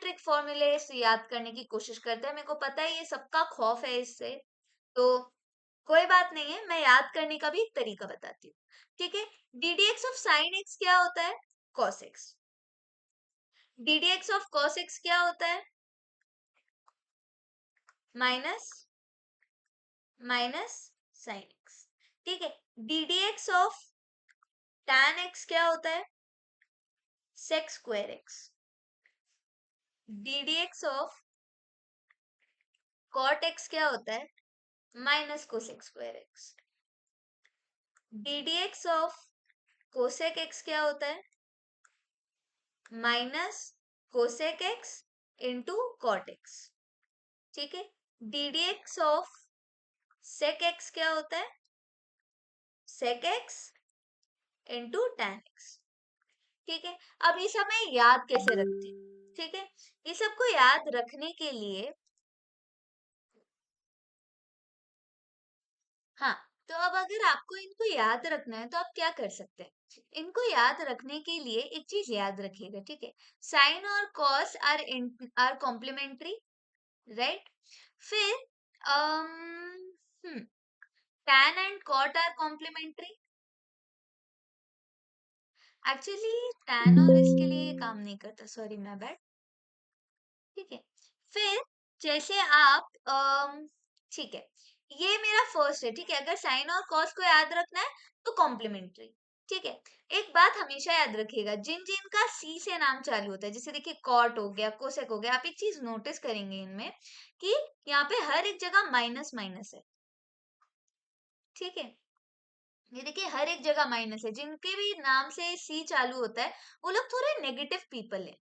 Trick फॉर्मूले याद करने की कोशिश करते हैं। मेरे को पता है ये सबका खौफ है इससे, तो कोई बात नहीं है, मैं याद करने का भी एक तरीका बताती हूँ। ठीक है, ddx ऑफ साइन एक्स क्या होता है? cos x। ddx of cos x क्या होता है? Minus minus sine x. ठीक है, ddx ऑफ tan x क्या होता है? sec square x। ddx of cot x क्या होता है? Minus cosec square x. ddx of cosec x क्या होता है? Minus cosec x into cot x. ठीक है, ddx ऑफ सेक x क्या होता है? Sec x into tan x। ठीक है, अब ये सब मैं याद कैसे रखती हूँ? ठीक है, ये सबको याद रखने के लिए हाँ, तो अब अगर आपको इनको याद रखना है तो आप क्या कर सकते हैं? इनको याद रखने के लिए एक चीज याद रखिएगा, ठीक है? साइन और कॉस आर कॉम्प्लीमेंट्री, राइट? फिर tan and cot are complementary. Actually tan और इसके लिए ये काम नहीं करता, सॉरी मैं बैड। ठीक है, फिर जैसे आप ठीक है, ये मेरा फर्स्ट है। ठीक है, अगर साइन और कॉस को याद रखना है तो कॉम्प्लीमेंट्री। ठीक है, एक बात हमेशा याद रखिएगा, जिन जिन का सी से नाम चालू होता है, जैसे देखिए कॉट हो गया, कोसेक हो गया, आप एक चीज नोटिस करेंगे इनमें कि यहाँ पे हर एक जगह माइनस माइनस है। ठीक है, ये देखिए हर एक जगह माइनस है। जिनके भी नाम से सी चालू होता है वो लोग थोड़े नेगेटिव पीपल है।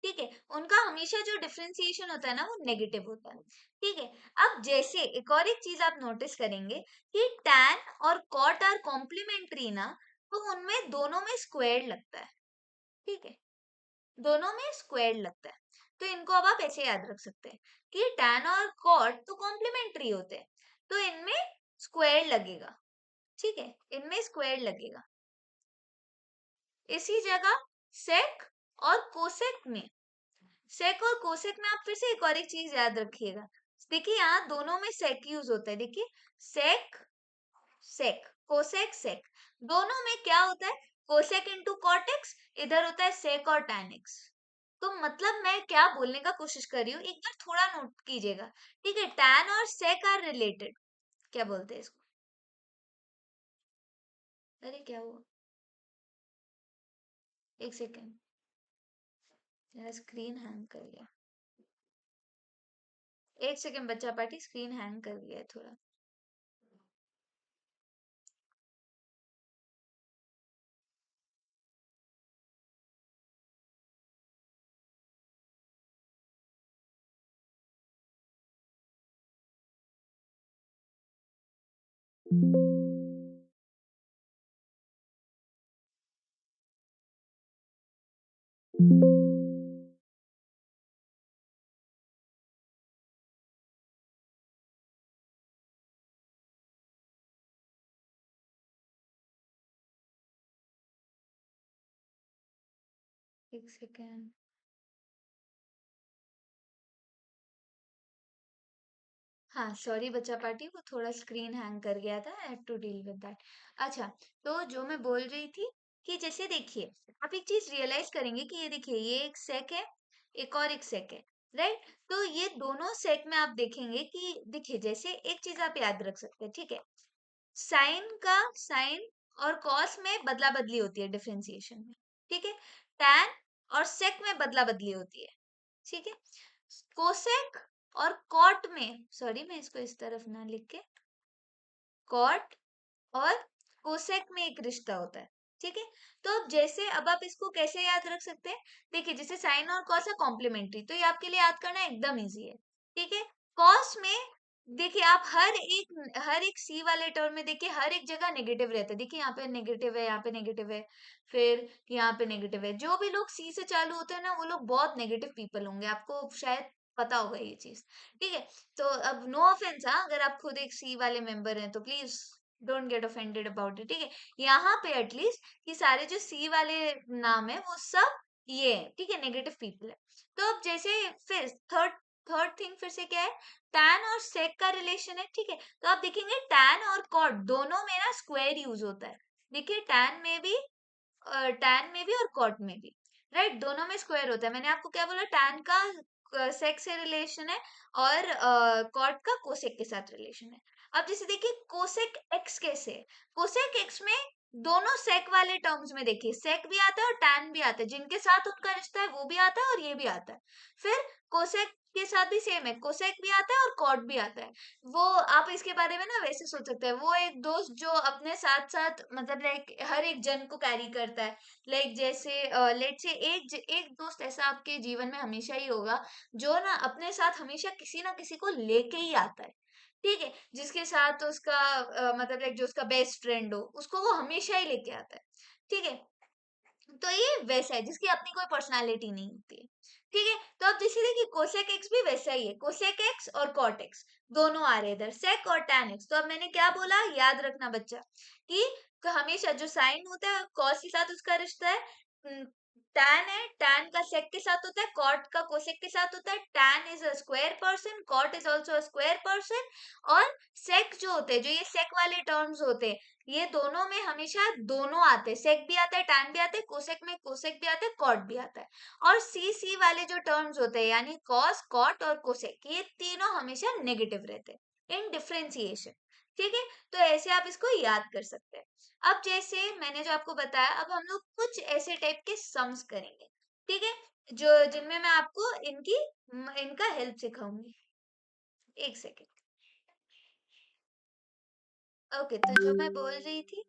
ठीक है, उनका हमेशा जो डिफरेंशिएशन होता है ना वो नेगेटिव होता है। ठीक है, अब जैसे एक और एक चीज आप नोटिस करेंगे कि tan और cot आर कॉम्प्लीमेंट्री ना, तो उनमें दोनों में स्क्वायर लगता है। ठीक है, दोनों में स्क्वायर लगता है, तो इनको अब आप ऐसे याद रख सकते हैं कि tan और cot तो कॉम्प्लीमेंट्री होते हैं, तो इनमें स्क्वायर लगेगा। ठीक है, इनमें स्क्वायर लगेगा। इसी जगह सेक और कोसेक में, सेक और कोसेक में आप फिर से एक और एक चीज याद रखिएगा। देखिए यहाँ दोनों में सेक यूज होता है। देखिए सेक सेक, कोसेक सेक, दोनों में क्या होता है? कोसेक इंटू कॉटेक्स, इधर होता है सेक और tan x। तो मतलब मैं क्या बोलने का कोशिश कर रही हूँ, एक बार थोड़ा नोट कीजिएगा। ठीक है, tan और सेक आर रिलेटेड। क्या बोलते हैं इसको? अरे क्या हुआ, एक सेकेंड, मेरा स्क्रीन हैंग कर गया। एक सेकेंड बच्चा पार्टी, स्क्रीन हैंग कर गया है थोड़ा। एक सेकेंड, हाँ सॉरी बच्चा पार्टी, वो थोड़ा स्क्रीन हैंग कर गया था, I have to deal with that. अच्छा, तो जो मैं बोल रही थी कि जैसे देखिए आप एक चीज रियलाइज करेंगे कि ये देखिए ये एक सेक है, एक और एक सेक है, राइट? तो ये दोनों सेक में आप देखेंगे कि देखिए जैसे एक चीज आप याद रख सकते हैं। ठीक है, साइन का साइन और कॉस में बदला बदली होती है डिफरेंशिएशन में। ठीक है, टैन और सेक में बदला बदली होती है। ठीक है, कोसेक और कॉट में, सॉरी मैं इसको इस तरफ ना लिख के, कॉट और कोसेक में एक रिश्ता होता है। ठीक है, तो अब जैसे अब आप इसको कैसे याद रख सकते हैं? देखिए जैसे साइन और कॉस है कॉम्प्लीमेंट्री, तो ये आपके लिए याद करना एकदम इजी है। ठीक है, कॉस में देखिए आप हर एक सी वाले टर्म में देखिए हर एक जगह नेगेटिव रहता है। देखिए यहाँ पे नेगेटिव है, यहाँ पे नेगेटिव है, फिर यहाँ पे नेगेटिव है। जो भी लोग सी से चालू होते हैं ना वो लोग बहुत नेगेटिव पीपल होंगे, आपको शायद पता होगा ये चीज। ठीक है, तो अब नो ऑफेंस, हाँ अगर आप खुद एक सी वाले मेंबर हैं तो please don't get offended about it. ठीक है, यहाँ पे एटलीस्ट कि सारे जो सी वाले नाम है वो सब ये है, ठीक है, नेगेटिव पीपल है। तो अब जैसे फिर थर्ड थर्ड थिंग फिर से क्या है, टैन और सेक का रिलेशन है, ठीक है। तो आप देखेंगे टैन और कॉट दोनों में ना स्क्वायर यूज होता है। देखिए टैन में भी और कॉट में भी, राइट, दोनों में स्क्वायर होता है। मैंने आपको क्या बोला, टैन का सेक से रिलेशन है और कॉट का कोसेक के साथ रिलेशन है। अब जैसे देखिए कोसेक एक्स कैसे है, कोसेक एक्स में दोनों सेक वाले टर्म्स में देखिए सेक भी आता है और टैन भी आता है, जिनके साथ उनका रिश्ता है वो भी आता है और ये भी आता है। फिर कोसेक के साथ भी सेम है, कोसेक भी आता है और कॉट भी आता है। वो आप इसके बारे में ना वैसे सोच सकते हैं, वो एक दोस्त जो अपने साथ साथ मतलब लाइक हर एक जन को कैरी करता है। लाइक जैसे लेट से एक दोस्त ऐसा आपके जीवन में हमेशा ही होगा, जो ना अपने साथ हमेशा किसी ना किसी को लेके ही आता है, ठीक है, जिसके साथ उसका मतलब लाइक जो उसका बेस्ट फ्रेंड हो उसको वो हमेशा ही लेके आता है, ठीक है। तो ये वैसा है जिसकी अपनी कोई पर्सनालिटी नहीं होती है, ठीक है। तो अब जैसे देखिए कोसेक एक्स भी वैसा ही है, कोसेक एक्स और कॉट एक्स दोनों आ रहे हैं इधर, सेक और टैन एक्स। तो अब मैंने क्या बोला, याद रखना बच्चा कि हमेशा जो साइन होता है कॉस के साथ उसका रिश्ता है, टैन है, टैन का सेक के साथ होता है, कॉट का कोसेक के साथ होता है। Tan is a square person, cot is also a square person. और सेक जो होते हैं, जो ये सेक वाले टर्म्स होते हैं, ये दोनों में हमेशा दोनों आते हैं, सेक भी आता है टैन भी आता है, कोसेक में कोसेक भी आता है कॉट भी आता है। और सी सी वाले जो टर्म्स होते हैं यानी कॉस कॉट और कोसेक, ये तीनों हमेशा नेगेटिव रहते हैं इन डिफरेंशिएशन, ठीक है। तो ऐसे आप इसको याद कर सकते हैं। अब जैसे मैंने जो आपको बताया, अब हम लोग कुछ ऐसे टाइप के सम्स करेंगे, ठीक है, जो जिनमें मैं आपको इनका हेल्प सिखाऊंगी। एक सेकेंड। ओके, तो जो मैं बोल रही थी,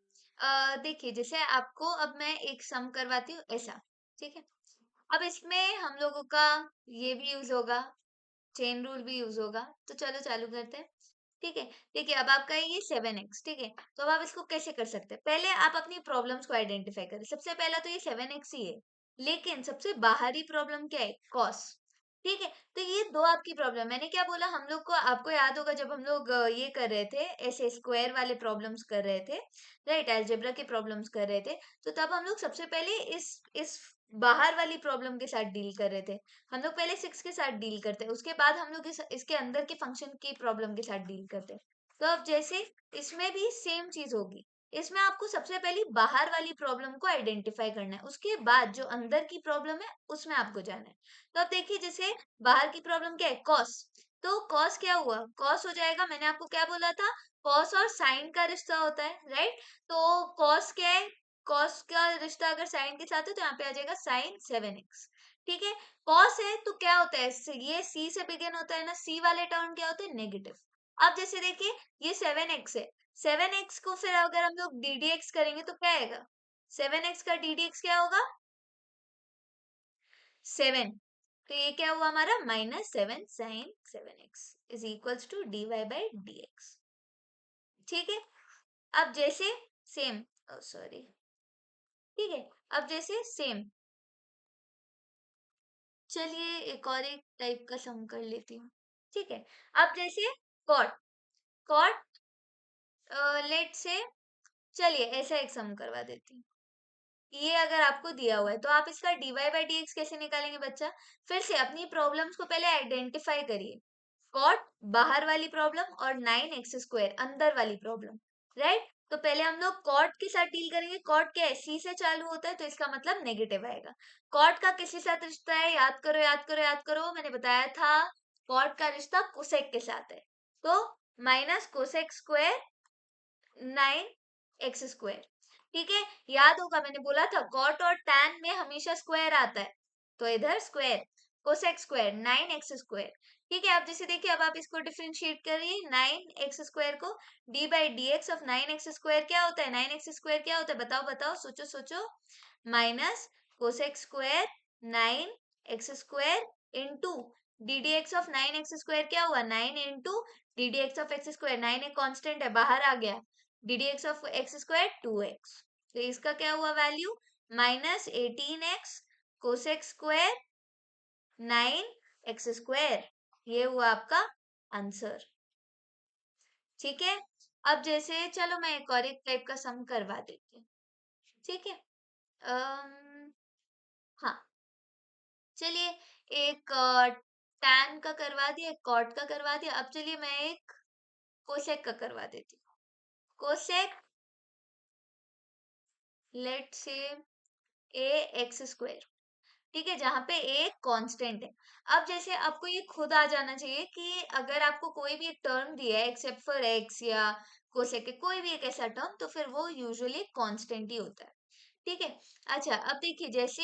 देखिए जैसे आपको अब मैं एक सम करवाती हूँ ऐसा, ठीक है। अब इसमें हम लोगों का ये भी यूज होगा, चेन रूल भी यूज होगा। तो चलो चालू करते हैं, ठीक है। देखिए अब आपका है ये 7x, ठीक है। तो अब आप इसको कैसे कर सकते हैं, पहले आप अपनी प्रॉब्लम्स को आइडेंटिफाई करें। सबसे पहला तो ये 7x ही है, लेकिन सबसे बाहरी प्रॉब्लम क्या है, कॉस, ठीक है। तो ये दो आपकी प्रॉब्लम, मैंने क्या बोला, हम लोग को आपको याद होगा जब हम लोग ये कर रहे थे, ऐसे स्क्वायर वाले प्रॉब्लम्स कर रहे थे, राइट, अलजेब्रा के प्रॉब्लम्स कर रहे थे, तो तब हम लोग सबसे पहले इस बाहर वाली प्रॉब्लम के साथ डील कर रहे थे। हम लोग पहले 6 के साथ डील करते हैं, उसके बाद हम लोग इसके अंदर के फंक्शन की प्रॉब्लम के साथ डील करते हैं। तो अब जैसे इसमें भी सेम चीज होगी, इसमें आपको सबसे पहले बाहर वाली प्रॉब्लम को आइडेंटिफाई करना है, उसके बाद जो अंदर की प्रॉब्लम है उसमें आपको जाना है। तो अब देखिए जैसे बाहर की प्रॉब्लम क्या है, कॉस। तो कॉस क्या हुआ, कॉस हो जाएगा, मैंने आपको क्या बोला था, कॉस और साइन का रिश्ता होता है, राइट। तो कॉस क्या है, कॉस का रिश्ता अगर साइन के साथ है तो यहाँ पे आ जाएगा साइन 7x, ठीक है। कॉस है तो क्या होता है, ये सी से बिगिन होता है ना, सी वाले टर्म क्या होते हैं, नेगेटिव। अब जैसे देखिए ये 7x है, 7x को फिर अगर हम लोग डी डी एक्स करेंगे तो क्या आएगा, 7x का डी डी एक्स क्या होगा, 7। तो ये क्या हुआ हमारा, -7 sin 7x is equals to d y by d x, ठीक है। अब जैसे सेम, सॉरी, ठीक है। अब जैसे सेम, चलिए एक टाइप का सम कर लेती हूँ, ठीक है। अब जैसे कॉट, कॉट लेट से, चलिए ऐसा एक सम करवा देती हूँ। ये अगर आपको दिया हुआ है तो आप इसका dy बाई डी एक्स कैसे निकालेंगे बच्चा, फिर से अपनी प्रॉब्लम्स को पहले आइडेंटिफाई करिए। कॉट बाहर वाली प्रॉब्लम और 9x² अंदर वाली प्रॉब्लम, राइट। तो पहले हम लोग कॉट के साथ डील करेंगे, कॉट क्या है, सी से चालू होता है तो इसका मतलब नेगेटिव आएगा। कॉट का किसके साथ रिश्ता है, याद करो याद करो याद करो, मैंने बताया था कॉट का रिश्ता कोसेक के साथ है। तो -cosec² 9x², ठीक है। याद होगा मैंने बोला था कॉट और टैन में हमेशा स्क्वायर आता है, तो इधर स्क्वायर, कोसेक² 9x², ठीक है। अब जैसे देखिए अब आप इसको डिफरेंशिएट करिए, 9x² को D by d x of 9x² क्या होता है, 9x² क्या होता है, बताओ बताओ, सोचो सोचो, -cosec² 9x² into d D x of 9x² क्या हुआ, 9 into d D x of x², 9 एक कांस्टेंट है बाहर आ गया, D D x of x² 2x, तो इसका क्या हुआ वैल्यू, -18x cosec² 9x², ये हुआ आपका आंसर, ठीक है। अब जैसे चलो मैं एक टाइप का सम करवा देती हूँ, ठीक है। हाँ, चलिए, एक टैन का करवा दिया, एक कॉट का करवा दिया। अब चलिए मैं एक कोसेक का करवा देती हूँ। कोसेक, लेट से ए एक्स स्क्वायर, ठीक है, जहां पे ए कांस्टेंट है। अब जैसे आपको ये खुद आ जाना चाहिए कि अगर आपको कोई भी एक टर्म दिया है एक्सेप्ट फॉर एक्स या कोसेक के कोई भी एक ऐसा टर्म, तो फिर वो यूजुअली कांस्टेंट ही होता है, ठीक है। अच्छा, अब देखिए जैसे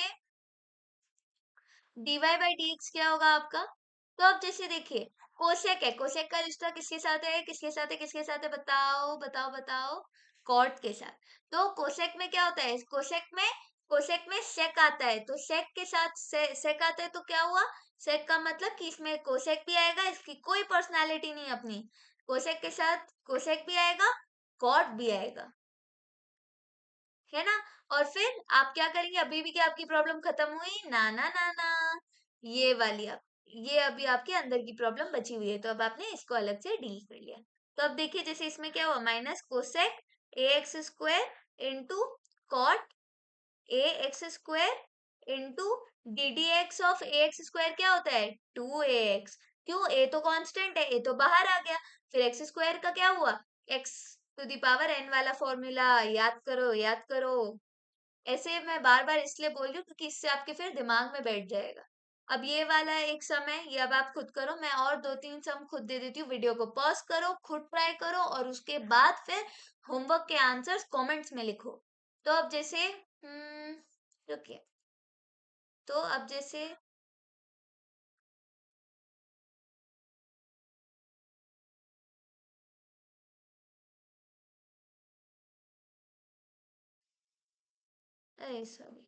dy बाई डी एक्स क्या होगा आपका? तो अब जैसे देखिए, कोसेक है, कोसेक का रिश्ता किसके साथ है, किसके साथ है, किसके साथ है, बताओ बताओ बताओ, कॉट के साथ। तो कोसेक में क्या होता है, कोसेक में सेक आता है, तो सेक के साथ सेक आता है, तो क्या हुआ, सेक का मतलब कि इसमें कोसेक भी आएगा, इसकी कोई पर्सनालिटी नहीं अपनी, कोसेक के साथ कोसेक भी आएगा, कॉट भी आएगा, है ना। और फिर आप क्या करेंगे, अभी भी क्या आपकी प्रॉब्लम खत्म हुई? ना ना ना ना, ये वाली आप, ये अभी आपके अंदर की प्रॉब्लम बची हुई है, तो अब आपने इसको अलग से डील कर लिया। तो अब देखिए जैसे इसमें क्या हुआ, minus cosec a x square into cot a x square into d D x of a x square क्या होता है, टू ए एक्स। क्यों, ए तो कांस्टेंट है, ए तो बाहर आ गया, फिर एक्स स्क्वायर का क्या हुआ, x to the power N वाला फॉर्मूला, याद करो याद करो। ऐसे मैं बार बार इसलिए बोल रही हूँ क्योंकि इससे आपके फिर दिमाग में बैठ जाएगा। अब ये वाला एक सम है, ये अब आप खुद करो, मैं और दो तीन सम खुद दे देती हूँ, वीडियो को पॉज करो, खुद ट्राई करो, और उसके बाद फिर होमवर्क के आंसर्स कमेंट्स में लिखो। तो अब जैसे रुकिए, तो अब जैसे अरे sorry,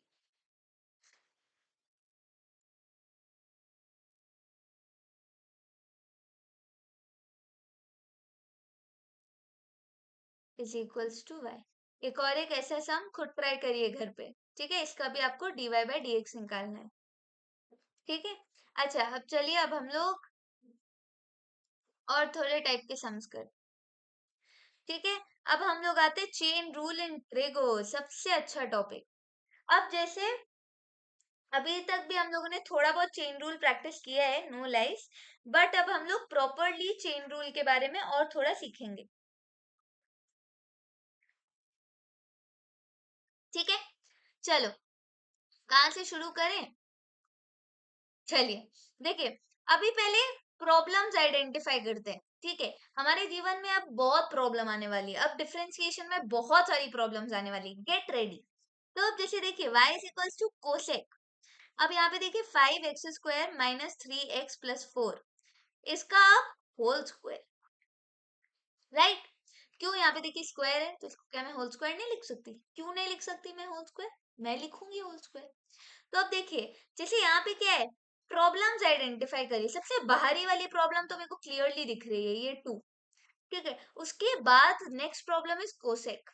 is equals to y. एक और एक ऐसा सम खुद ट्राई करिए घर पे, ठीक है, इसका भी आपको d y by d x निकालना है, ठीक है। अच्छा, अब चलिए, अब हम लोग और थोड़े टाइप के सम्स कर, ठीक है। अब हम लोग आते हैं चेन रूल इन ट्रिगो, सबसे अच्छा टॉपिक। अब जैसे अभी तक भी हम लोगों ने थोड़ा बहुत चेन रूल प्रैक्टिस किया है, नो लाइस, बट अब हम लोग प्रॉपरली चेन रूल के बारे में और थोड़ा सीखेंगे, ठीक है। चलो, कहाँ से शुरू करें? चलिए, देखिए, अभी पहले प्रॉब्लम्स आइडेंटिफाई करते हैं, ठीक है। हमारे जीवन में अब बहुत प्रॉब्लम आने वाली है, अब डिफरेंशिएशन में बहुत सारी प्रॉब्लम्स आने वाली है, गेट रेडी। तो अब जैसे देखिए y is equals to cosec, अब यहाँ पे देखिए 5x² माइनस 3x+4, इसका आप होल स्क्वायर, राइट। क्यों, यहाँ पे देखिए स्क्वायर है, तो इसको क्या मैं होल स्क्वायर नहीं लिख सकती? क्यों नहीं लिख सकती मैं होल स्क्वायर? मैं लिखूंगी होल स्क्वायर। तो अब देखिए, जैसे यहाँ पे क्या है, प्रॉब्लम्स आइडेंटिफाई करिए, सबसे बाहरी वाली प्रॉब्लम तो मेरे को क्लियरली दिख रही है, ये 2, ठीक है। उसके बाद नेक्स्ट प्रॉब्लम इज कोसेक,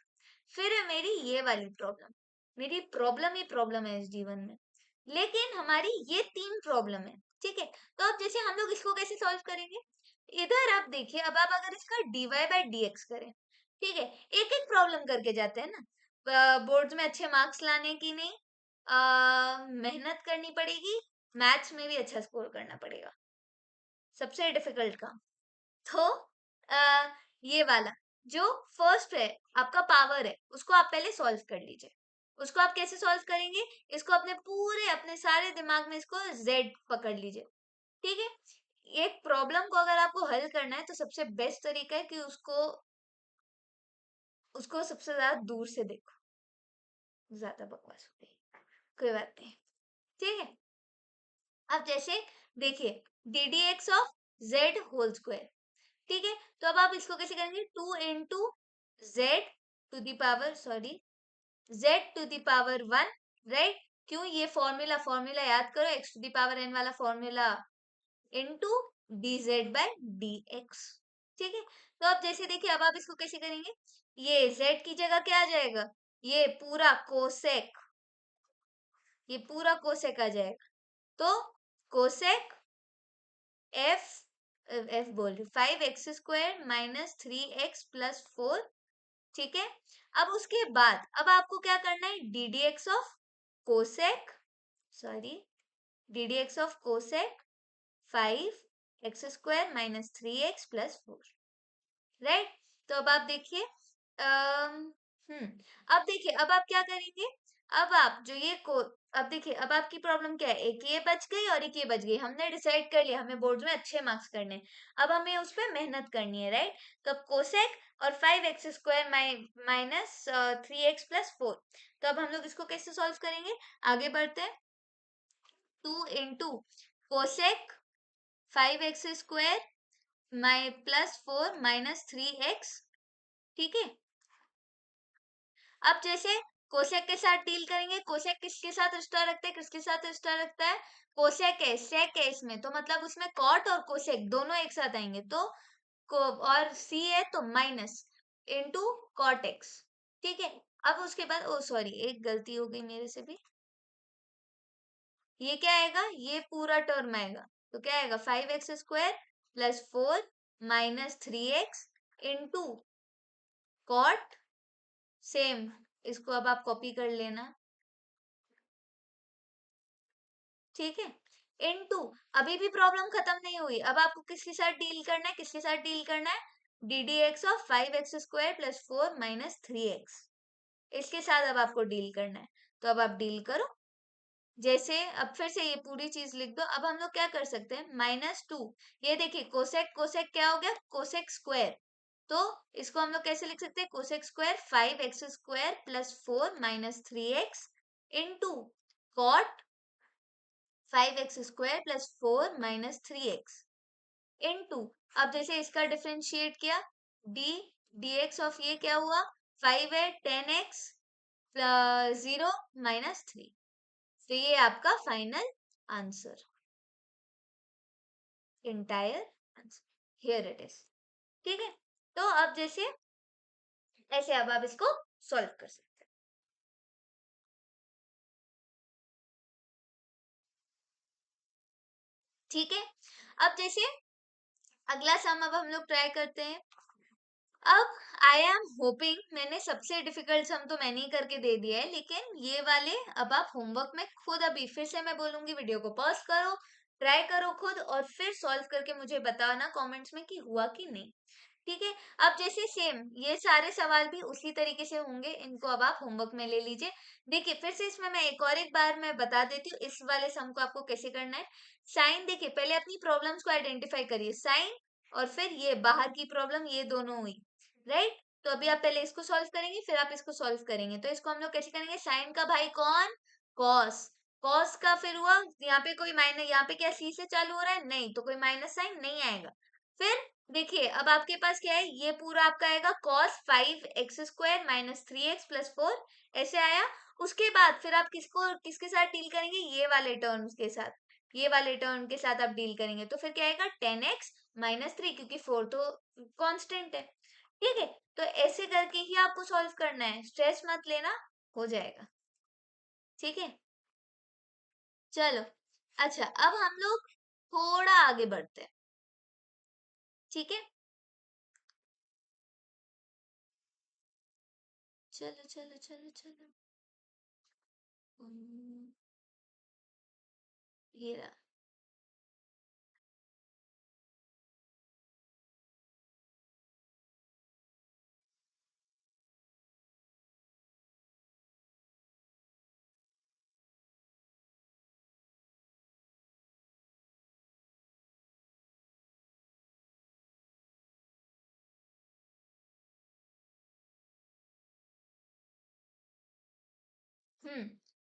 फिर है मेरी ये वाली प्रॉब्लम, मेरी प्रॉब्लम ही प्रॉब्लम है इस जीवन में, लेकिन हमारी ये 3 प्रॉब्लम है, ठीक है। तो अब जैसे हम लोग इसको कैसे सॉल्व करेंगे, इधर आप देखिए, अब आप अगर इसका dy बाई डी एक्स करें, ठीक है, एक एक प्रॉब्लम करके जाते हैं ना, बोर्ड्स में अच्छे मार्क्स लाने की नहीं, मेहनत करनी पड़ेगी, मैथ्स में भी अच्छा स्कोर करना पड़ेगा, सबसे डिफिकल्ट काम। तो ये वाला जो फर्स्ट है आपका पावर है, उसको आप पहले सॉल्व कर लीजिए। उसको आप कैसे सॉल्व करेंगे, इसको अपने पूरे अपने सारे दिमाग में इसको z पकड़ लीजिए, ठीक है। एक प्रॉब्लम को अगर आपको हल करना है तो सबसे बेस्ट तरीका है कि उसको उसको सबसे ज्यादा दूर से देखो। ज्यादा बकवास हो गई, कोई बात नहीं, ठीक है। अब जैसे देखिए, D D x of Z whole square, ठीक है। तो अब आप इसको कैसे करेंगे, 2 into Z to the power, sorry, Z to the power 1, right. क्यों, ये फॉर्मूला फॉर्मूला याद करो, X to the power N वाला फॉर्मूला, into D Z by D x, ठीक है। तो अब जैसे देखिए, अब आप इसको कैसे करेंगे, ये जेड की जगह क्या आ जाएगा, ये पूरा कोसेक, ये पूरा कोसेक आ जाएगा, तो कोसेक एफ, एफ बोल रही 5x² माइनस 3x+4, ठीक है। अब उसके बाद अब आपको क्या करना है, D D x of cosec, sorry, d D x of cosec 5 x² minus 3x plus 4, right. तो अब आप देखिए, अब देखिए, अब आप क्या करेंगे, अब आप जो ये को अब देखिए, अब आपकी प्रॉब्लम क्या है, एक ये बच गई और एक ये बच गई, हमने डिसाइड कर लिया हमें बोर्ड में अच्छे मार्क्स करने हैं। अब हमें उस पर मेहनत करनी है, राइट। तो अब कोसेक और 5 x² माइनस 3x प्लस 4, तो अब हम लोग इसको कैसे सॉल्व करेंगे, आगे बढ़ते हैं। 2 into cosec 5 x² plus 4 minus 3x, ठीक है। अब जैसे कोसेक के साथ डील करेंगे, कोसेक किसके साथ रिश्ता रखता है, किसके साथ रिश्ता रखता है, कोसेक है सेक है इसमें, तो मतलब उसमें कॉट और कोसेक दोनों एक साथ आएंगे, तो और सी है तो माइनस इनटू कॉट एक्स, ठीक है। अब उसके बाद, ओ सॉरी, एक गलती हो गई मेरे से भी, ये क्या आएगा, ये पूरा टर्म आएगा, तो क्या आएगा 5 x² plus 4 minus 3x into cot, same, इसको अब आप कॉपी कर लेना, ठीक है, इनटू, अभी भी प्रॉब्लम खत्म नहीं हुई, अब आपको किसके साथ डील करना है, किसके साथ डील करना है, D D x of 5 x² plus 4 minus 3x, इसके साथ अब आपको डील करना है। तो अब आप डील करो, जैसे अब फिर से ये पूरी चीज लिख दो। अब हम लोग क्या कर सकते हैं, -2, ये देखिए कोसेक कोसेक क्या हो गया, कोसेक स्क्वायर, तो इसको हम लोग कैसे लिख सकते हैं, cosec square 5 x² plus 4 minus 3x into cot 5 x² plus 4 minus 3x into, अब जैसे इसका डिफरेंशिएट किया, डी डी एक्स ऑफ ये क्या हुआ, 5 है 10x प्लस 0 माइनस 3, तो ये आपका final answer, entire answer, here it is, ठीक है। तो अब जैसे ऐसे अब आप इसको सॉल्व कर सकते हैं, ठीक है। अब जैसे अगला सम अब हम लोग ट्राई करते हैं। अब आई एम होपिंग, मैंने सबसे डिफिकल्ट सम तो मैंने ही करके दे दिया है, लेकिन ये वाले अब आप होमवर्क में खुद, अभी फिर से मैं बोलूंगी, वीडियो को पॉज करो, ट्राई करो खुद, और फिर सॉल्व करके मुझे बताना कमेंट्स में कि हुआ कि नहीं, ठीक है। अब जैसे सेम ये सारे सवाल भी उसी तरीके से होंगे, इनको अब आप होमवर्क में ले लीजिए। देखिए फिर से इसमें मैं एक और एक बार मैं बता देती हूँ, इस वाले सम को आपको कैसे करना है। साइन, देखिए पहले अपनी प्रॉब्लम्स को आइडेंटिफाई करिए, साइन और फिर ये बाहर की प्रॉब्लम, ये दोनों हुई, राइट। तो अभी आप पहले इसको सॉल्व करेंगे, फिर आप इसको सॉल्व करेंगे, तो इसको हम लोग कैसे करेंगे, साइन का भाई कौन, कॉस, कॉस का फिर हुआ, यहाँ पे कोई माइनस, यहाँ पे क्या सी से चालू हो रहा है, नहीं, तो कोई माइनस साइन नहीं आएगा। फिर देखिए अब आपके पास क्या है, ये पूरा आपका आएगा cos 5 x² minus 3x plus 4, ऐसे आया। उसके बाद फिर आप किसको किसके साथ डील करेंगे, ये वाले टर्म्स के साथ, ये वाले टर्म के साथ आप डील करेंगे, तो फिर क्या आएगा 10x माइनस 3, क्योंकि 4 तो कांस्टेंट है, ठीक है। तो ऐसे करके ही आपको सॉल्व करना है, स्ट्रेस मत लेना, हो जाएगा, ठीक है। चलो, अच्छा अब हम लोग थोड़ा आगे बढ़ते हैं, ठीक है। चलो चलो चलो चलो, हम्म, ये रहा।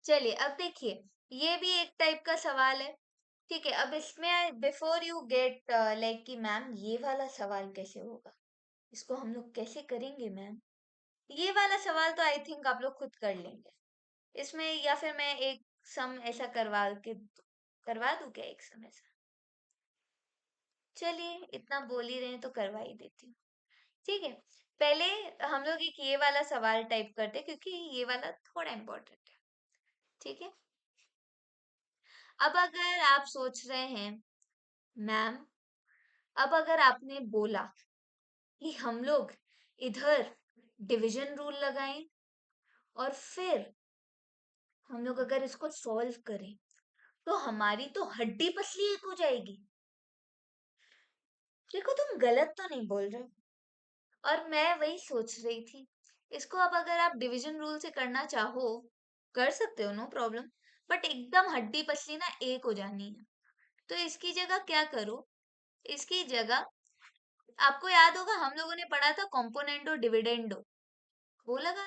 चलिए अब देखिए, ये भी एक टाइप का सवाल है, ठीक है। अब इसमें बिफोर यू गेट लाइक कि मैम ये वाला सवाल कैसे होगा, इसको हम लोग कैसे करेंगे मैम, ये वाला सवाल तो आई थिंक आप लोग खुद कर लेंगे इसमें, या फिर मैं एक सम ऐसा करवा दूं क्या, एक सम ऐसा, चलिए इतना बोल ही रहे हैं तो करवा ही देती हूँ, ठीक है। पहले हम लोग एक ये वाला सवाल टाइप करते हैं, क्योंकि ये वाला थोड़ा इम्पोर्टेंट है, ठीक है। अब अगर आप सोच रहे हैं मैम, अब अगर आपने बोला कि हम लोग इधर डिवीजन रूल लगाएं और फिर हम लोग अगर इसको सॉल्व करें, तो हमारी तो हड्डी पसली एक हो जाएगी। देखो तुम गलत तो नहीं बोल रहे हो। और मैं वही सोच रही थी, इसको अब अगर आप डिवीजन रूल से करना चाहो कर सकते हो, नो प्रॉब्लम। बट एकदम हड्डी पसली ना एक हो जानी है। तो इसकी जगह क्या करो, इसकी जगह आपको याद होगा हम लोगों ने पढ़ा था कॉम्पोनेंडो डिविडेंडो, वो लगा।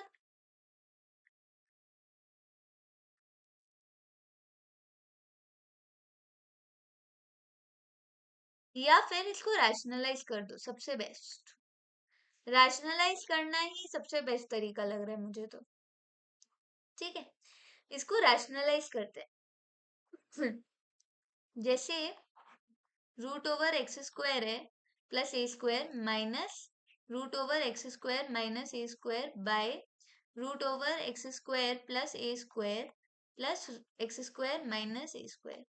या फिर इसको रैशनलाइज कर दो, सबसे बेस्ट। रैशनलाइज करना ही सबसे बेस्ट तरीका लग रहा है मुझे तो। ठीक है, इसको रैशनलाइज करते हैं। जैसे रूट ओवर एक्स स्क्वायर है plus A square minus root over x square minus A square by root over x square plus A square plus x square minus A square.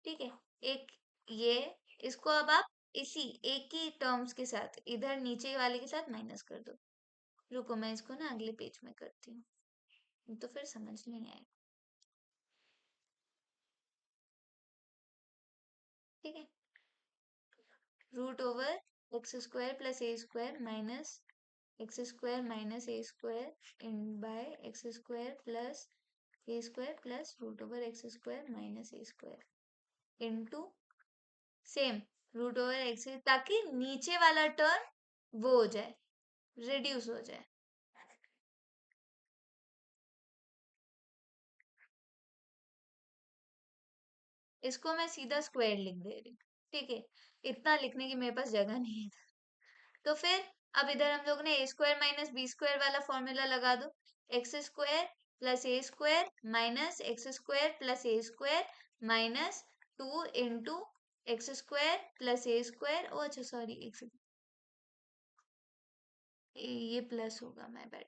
ठीक है, एक ये, इसको अब आप इसी एक ही टर्म्स के साथ इधर नीचे वाले के साथ माइनस कर दो। रुको मैं इसको ना अगले पेज में करती हूँ, तो फिर समझ नहीं आएगा। ठीक है, root over x square plus A square minus x square minus A square in by x square plus A square plus root over x square minus A square into same root over x, ताकि नीचे वाला term वो हो जाए, reduce हो जाए। इसको मैं सीधा स्क्वायर लिख दे रही हूँ। ठीक है, इतना लिखने की मेरे पास जगह नहीं है। तो फिर अब इधर हम लोग ने A square minus B square वाला फॉर्मूला लगा दो। एक्स स्क्वायर प्लस ए square minus x square plus ए square minus 2 into x square plus ए स्क्वायर, ओ अच्छा सॉरी एक सेकंड, ये प्लस होगा, मैं बैठ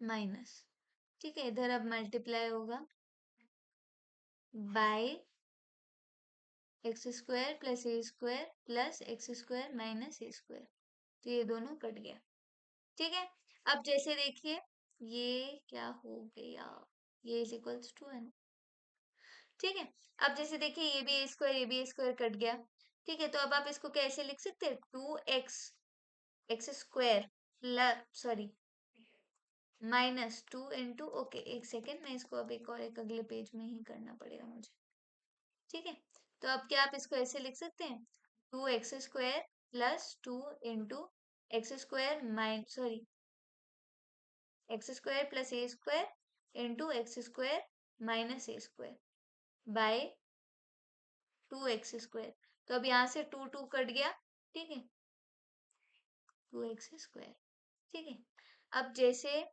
माइनस। ठीक है, इधर अब मल्टीप्लाई होगा by x square plus A square plus x square minus A square. तो ये दोनों कट गया। ठीक है, अब जैसे देखिए ये क्या हो गया, ये इज इक्वल्स टू है। ठीक है, अब जैसे देखिए ये भी ए स्क्वायर ये भी ए स्क्वायर कट गया। ठीक है, तो अब आप इसको कैसे लिख सकते हैं, 2x x square plus sorry -2 into, okay एक सेकेंड, मैं इसको अब एक और एक अगले पेज में ही करना पड़ेगा मुझे। ठीक है, तो अब क्या आप इसको ऐसे लिख सकते हैं, 2x² plus 2 into x square mine sorry x square plus ए square into x square minus ए स्क्वायर बाय 2x²। तो अब यहाँ से 2 कट गया। ठीक है, 2x²। ठीक है, अब जैसे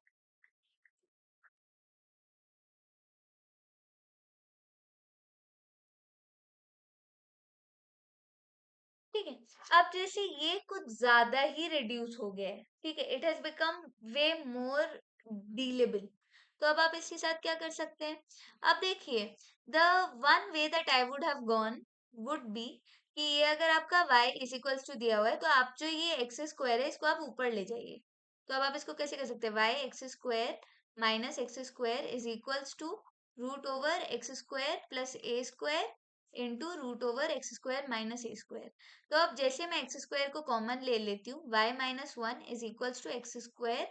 ठीक है, अब जैसे ये कुछ ज्यादा ही रिड्यूस हो गया है। ठीक है, इट हैज बिकम वे मोर डीलेबल। तो अब आप इसके साथ क्या कर सकते हैं, अब देखिए the one way that I would have gone would be कि ये अगर आपका y इज इक्वल्स टू दिया हुआ है, तो आप जो ये एक्स स्क्वायर है इसको आप ऊपर ले जाइए। तो अब आप इसको कैसे कर सकते हैं, y x square minus x square is equals to root over x square plus A square into root over x square minus A square. तो अब जैसे मैं एक्स स्क्वायर को कॉमन ले लेती हूँ, y-1 is equals to x square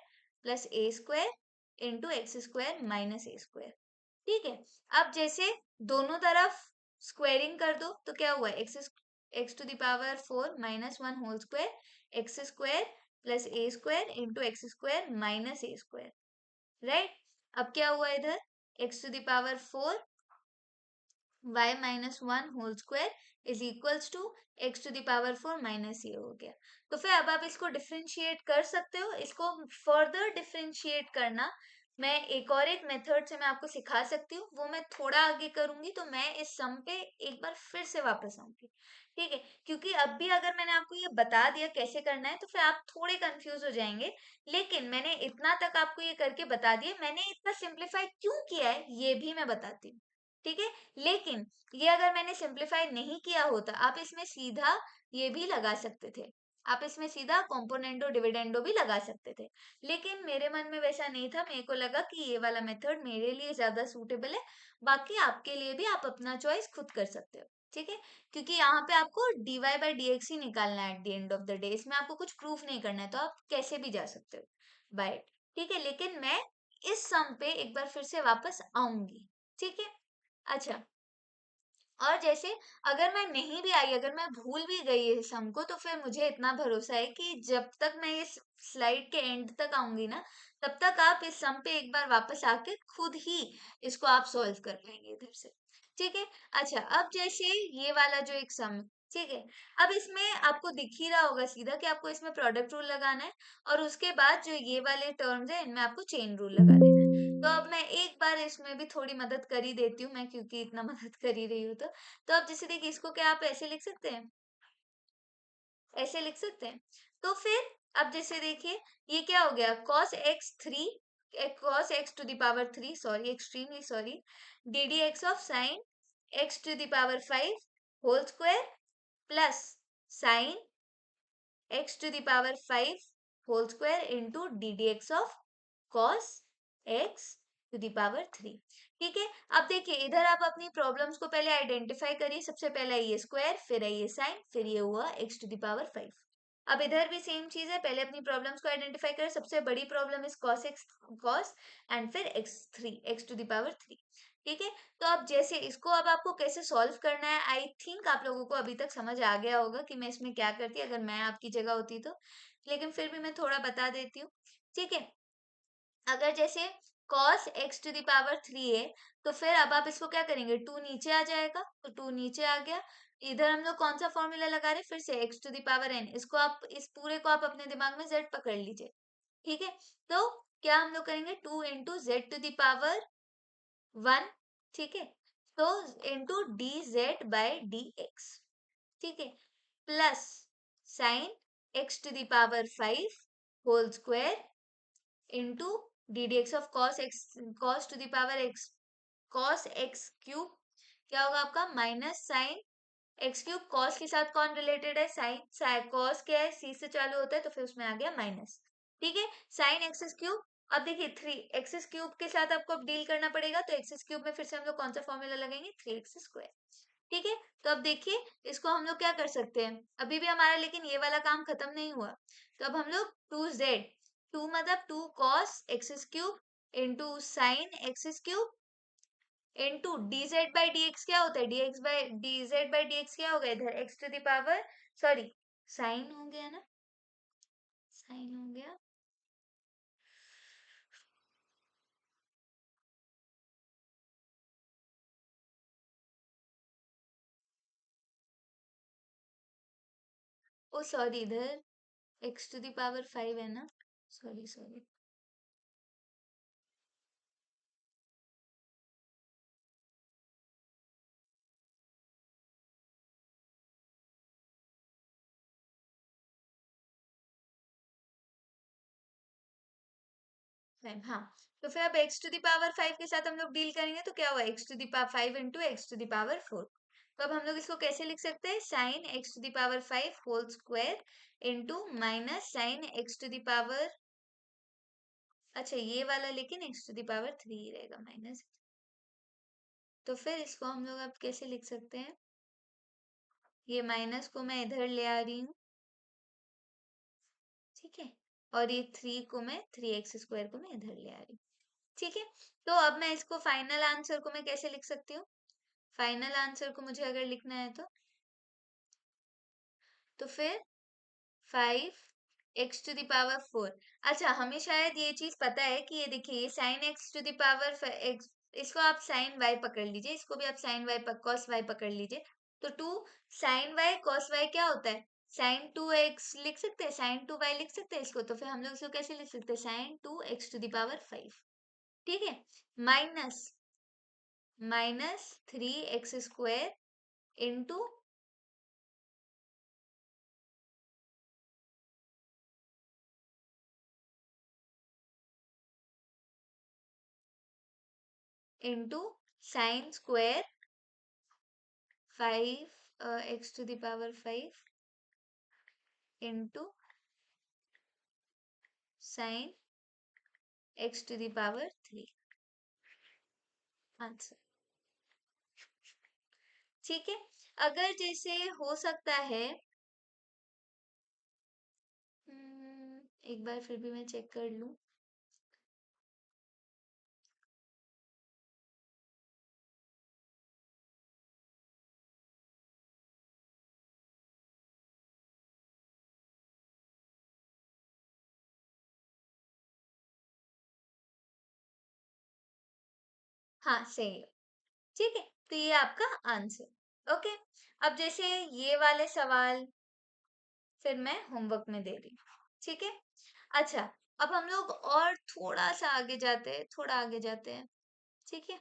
plus A square into x square minus A square. ठीक है, अब जैसे दोनों तरफ स्क्वायरिंग कर दो, तो क्या हुआ, x⁴ -1 whole square X square plus ए square into x square minus ए स्क्वायर। राइट, अब क्या हुआ इधर, x⁴ y-1 whole square is equals to x⁴ minus ये हो गया। तो फिर अब आप इसको डिफ्रेंशिएट कर सकते हो। इसको फर्दर डिफ्रेंशिएट करना मैं एक और एक मेथड से मैं आपको सिखा सकती हूँ, वो मैं थोड़ा आगे करूंगी, तो मैं इस सम पे एक बार फिर से वापस आऊंगी। ठीक है, क्योंकि अब भी अगर मैंने आपको ये बता दिया कैसे करना है, तो फिर आप थोड़े कंफ्यूज हो जाएंगे। लेकिन मैंने इतना तक आपको ये करके बता दिया, मैंने इतना सिंप्लीफाई क्यों किया है ये भी मैं बताती हूँ। ठीक है, लेकिन ये अगर मैंने सिंप्लीफाई नहीं किया होता, आप इसमें सीधा ये भी लगा सकते थे, आप इसमें सीधा कॉम्पोनेंडो डिविडेंडो भी लगा सकते थे, लेकिन मेरे मन में वैसा नहीं था। मेरे को लगा कि ये वाला मेथड मेरे लिए ज्यादा सूटेबल है। बाकी आपके लिए भी आप अपना चॉइस खुद कर सकते हो, ठीक है। क्योंकि यहाँ पे आपको dy/dx ही निकालना है at the end of the day, इसमें आपको कुछ प्रूफ नहीं करना है, तो आप कैसे भी जा सकते हो बाय, ठीक है। लेकिन मैं इस सम पे एक बार फिर से वापस आऊंगी, ठीक है। अच्छा, और जैसे अगर मैं नहीं भी आई, अगर मैं भूल भी गई इस सम को, तो फिर मुझे इतना भरोसा है कि जब तक मैं इस स्लाइड के एंड तक आऊंगी ना, तब तक आप इस सम पे एक बार वापस आके खुद ही इसको आप सॉल्व कर पाएंगे इधर से, ठीक है। अच्छा, अब जैसे ये वाला जो एक सम, ठीक है। अब इसमें आपको दिख ही रहा होगा सीधा कि आपको इसमें प्रोडक्ट रूल लगाना है, और उसके बाद जो ये वाले टर्म्स है इनमें आपको चेन रूल लगा देना है। तो अब मैं एक बार इसमें भी थोड़ी मदद कर ही देती हूँ मैं, क्योंकि इतना मदद कर ही रही हूँ तो अब जैसे देखिए, इसको क्या आप ऐसे लिख सकते हैं, ऐसे लिख सकते हैं। तो फिर अब जैसे देखिए, ये क्या हो गया, cos x 3, cos x to the power 3, sorry extremely sorry, d D x of sine x to the power 5 whole square plus sine x to the power 5 whole square into ddx of cos x to the power 3, ठीक है। अब देखिए, इधर आप अपनी problems को पहले identify करिए। सबसे पहला ये स्क्वायर, फिर है ये साइन, फिर ये हुआ x to the power 5। अब इधर भी सेम चीज है, पहले अपनी प्रॉब्लम्स को आइडेंटिफाई करें। सबसे बड़ी problem is cos x, cos and फिर x3, x to the power 3, ठीक है। तो अब जैसे इसको अब आपको कैसे सॉल्व करना है, आई थिंक आप लोगों को अभी तक समझ आ गया होगा कि मैं इसमें क्या करती अगर मैं आपकी जगह होती तो, लेकिन फिर भी मैं थोड़ा बता देती हूँ, ठीक है। अगर जैसे cos x to the power 3 है, तो फिर अब आप इसको क्या करेंगे, 2 नीचे आ जाएगा, तो 2 नीचे आ गया। इधर हम लोग कौन सा फॉर्मूला लगा रहे हैं, फिर से x to the power n, इसको आप इस पूरे को आप अपने दिमाग में z पकड़ लीजिए, ठीक है। तो क्या हम लोग करेंगे, 2 into Z to the power 1, ठीक है। तो into D z by d x, ठीक है, plus sine x to the power 5 whole square into d D x of cos x, cos to the power x, cos x cube, क्या होगा आपका, minus sine x cube. Cos के साथ कौन related है, sign, cos क्या है, सी से चालू होता है, तो फिर उसमें आ गया माइनस, ठीक है। साइन एक्स क्यूब, अब देखिए 3 एक्स क्यूब के साथ आपको अब डील करना पड़ेगा, तो एक्स क्यूब में फिर से हम लोग कौन सा फॉर्मूला लगाएंगे, 3x², ठीक है। तो अब देखिए, इसको हम लोग क्या कर सकते हैं, अभी भी हमारा लेकिन ये वाला काम खत्म नहीं हुआ। तो अब हम लोग 2z, 2 मतलब 2 cos x cube into sine x cube into D z by d x, क्या होता है, dx by d z by d x क्या होगा, इधर x to the power, sorry sine हो गया ना, साइन हो गया, ओ सॉरी, इधर x टू द पावर 5 है ना, सॉरी सॉरी। हाँ, तो फिर अब x टू द पावर 5 के साथ हम लोग डील करेंगे, तो क्या हुआ, x to the power 5 into x to the power 4। तो अब हम लोग इसको कैसे लिख सकते हैं, sine x to the power 5 whole square into minus sine x to the power, अच्छा ये वाला लेकिन x टू द पावर 3 ही रहेगा माइनस। तो फिर इसको हम लोग अब कैसे लिख सकते हैं, ये माइनस को मैं इधर ले आ रही हूँ, ठीक है, और ये 3 को मैं 3x² को मैं इधर ले आ रही हूँ, ठीक है। तो अब मैं इसको फाइनल आंसर को मैं कैसे लिख सकती हूँ, फाइनल आंसर को मुझे अगर लिखना है तो फिर 5 x टू द पावर 4। अच्छा, हमें शायद ये चीज पता है कि ये देखिए, ये sine x to the power x, इसको आप साइन वाई पकड़ लीजिए, इसको भी आप साइन वाई कॉस वाई पकड़ लीजिए। तो 2 साइन वाई कॉस वाई क्या होता है, साइन 2x लिख सकते हैं, साइन 2y लिख सकते हैं इसको। तो फिर हम लोग इसको कैसे लिख सकते हैं, sine 2 x to the power 5, ठीक है, minus minus 3x² into into sine square 5 x to the power 5 into sine x⁻³ answer. ठीक है। अगर जैसे हो सकता है, एक बार फिर भी मैं चेक कर लूं। हाँ सही है। ठीक है, तो ये आपका आंसर। ओके। अब जैसे ये वाले सवाल फिर मैं होमवर्क में दे रही हूँ। ठीक है। अच्छा, अब हम लोग और थोड़ा सा आगे जाते हैं, थोड़ा आगे जाते हैं। ठीक है।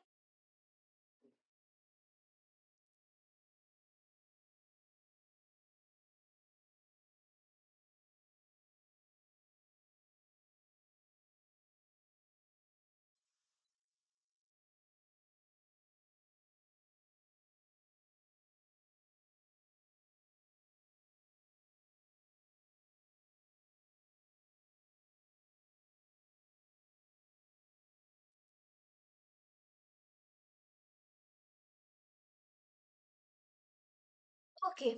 ओके,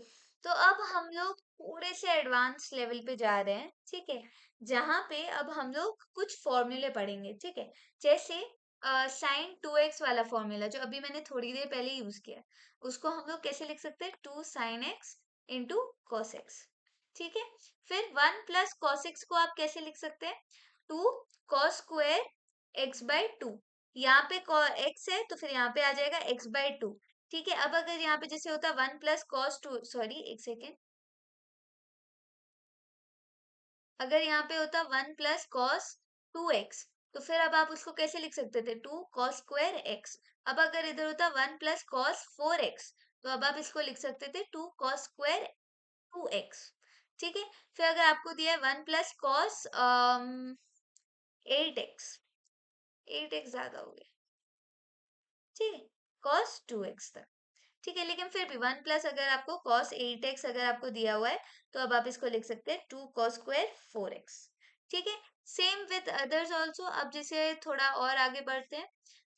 तो अब हम लोग थोड़े से एडवांस लेवल पे जा रहे हैं। ठीक है, जहाँ पे अब हम लोग कुछ फॉर्मूले पढ़ेंगे। ठीक है, जैसे साइन 2x वाला फॉर्मूला जो अभी मैंने थोड़ी देर पहले यूज किया, उसको हम लोग कैसे लिख सकते हैं? 2 sin x into cos x. ठीक है, फिर 1 + cos x को आप कैसे लिख सकते हैं? 2 cos² x/2। यहाँ पे x है तो फिर यहाँ पे आ जाएगा x/2। ठीक है, अब अगर यहाँ पे जैसे होता 1 + cos 2, सॉरी एक सेकेंड, अगर यहाँ पे होता 1 + cos 2x, तो फिर अब आप उसको कैसे लिख सकते थे? 2 cos² x। अब अगर इधर होता 1 + cos 4x, तो अब आप इसको लिख सकते थे 2 cos²2x। ठीक है, फिर अगर आपको दिया है 1 + cos 8x, 8x ज्यादा हो गया। ठीक है, cos 2x तक। ठीक है, लेकिन फिर भी 1 + अगर आपको cos 8x अगर आपको दिया हुआ है, तो अब आप इसको लिख सकते हैं 2 cos² 4x। ठीक है, सेम विद अदर्स ऑल्सो। अब जैसे थोड़ा और आगे बढ़ते हैं।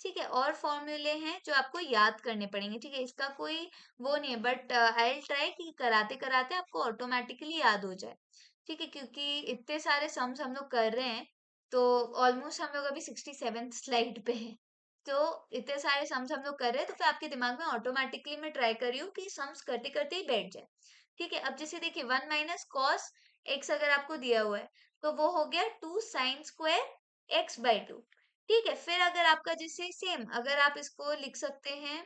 ठीक है, और फॉर्मूले हैं जो आपको याद करने पड़ेंगे। ठीक है, इसका कोई वो नहीं है, बट आई विल ट्राई कि कराते कराते आपको ऑटोमेटिकली याद हो जाए। ठीक है, क्योंकि इतने सारे सम्स हम लोग कर रहे हैं, तो ऑलमोस्ट हम लोग अभी 67th स्लाइड पे हैं। तो इतने सारे सम्स हम लोग कर रहे हैं, तो फिर आपके दिमाग में ऑटोमेटिकली मैं ट्राई कर रही हूँ कि सम्स करते करते ही बैठ जाए। ठीक है, अब जैसे देखिए 1 - cos x अगर आपको दिया हुआ है, तो वो हो गया 2 sin² x/2। ठीक है, फिर अगर आपका जैसे सेम अगर आप इसको लिख सकते हैं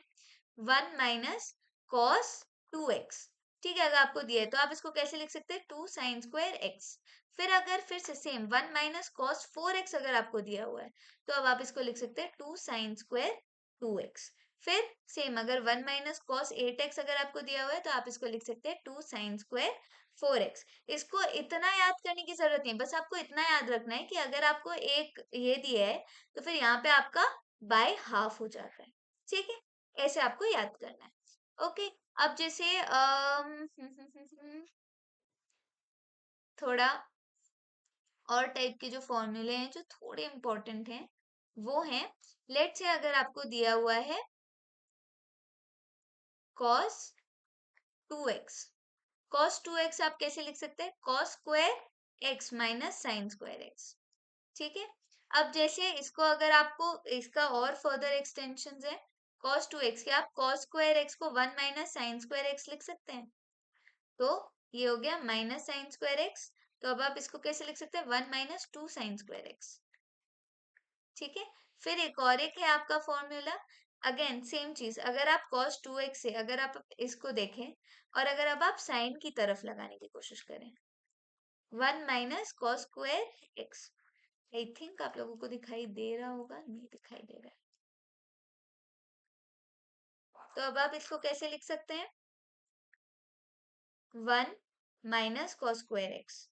1 - cos 2x। ठीक है, अगर आपको दिया है तो आप इसको कैसे लिख सकते हैं? 2 sin²x। फिर अगर फिर से सेम 1 - cos 4x अगर आपको दिया हुआ है, तो अब आप इसको लिख सकते हैं 2 sin²2x। फिर सेम अगर 1 - cos 8x अगर आपको दिया हुआ है, तो आप इसको लिख सकते हैं 2 sin²4x। इसको इतना याद करने की जरूरत नहीं, बस आपको इतना याद रखना है कि अगर आपको एक ये दिया है, तो फिर यहाँ पे आपका बाय हाफ हो जाता है। ठीक है, ऐसे आपको याद करना है। ओके, अब जैसे थोड़ा और टाइप के जो फॉर्मूले हैं जो थोड़े इंपॉर्टेंट हैं, वो हैं, लेट से अगर आपको दिया हुआ है cos 2x, cos 2x आप कैसे लिख सकते हैं? cos² x minus sin²x। ठीक है, अब जैसे इसको अगर आपको इसका और फर्दर एक्सटेंशन है cos 2x के, आप cos² x को 1 - sin²x लिख सकते हैं। तो ये हो गया -sin²x। तो अब आप इसको कैसे लिख सकते हैं? 1 - 2 sin²x। ठीक है, फिर एक और एक है आपका फॉर्मूला। अगेन सेम चीज, अगर आप cos 2x से अगर आप इसको देखें और अगर अब आप साइन की तरफ लगाने की कोशिश करें, 1 - cos²x। आई थिंक आप लोगों को दिखाई दे रहा होगा, नहीं दिखाई दे रहा है, तो अब आप इसको कैसे लिख सकते हैं? 1 - cos²x।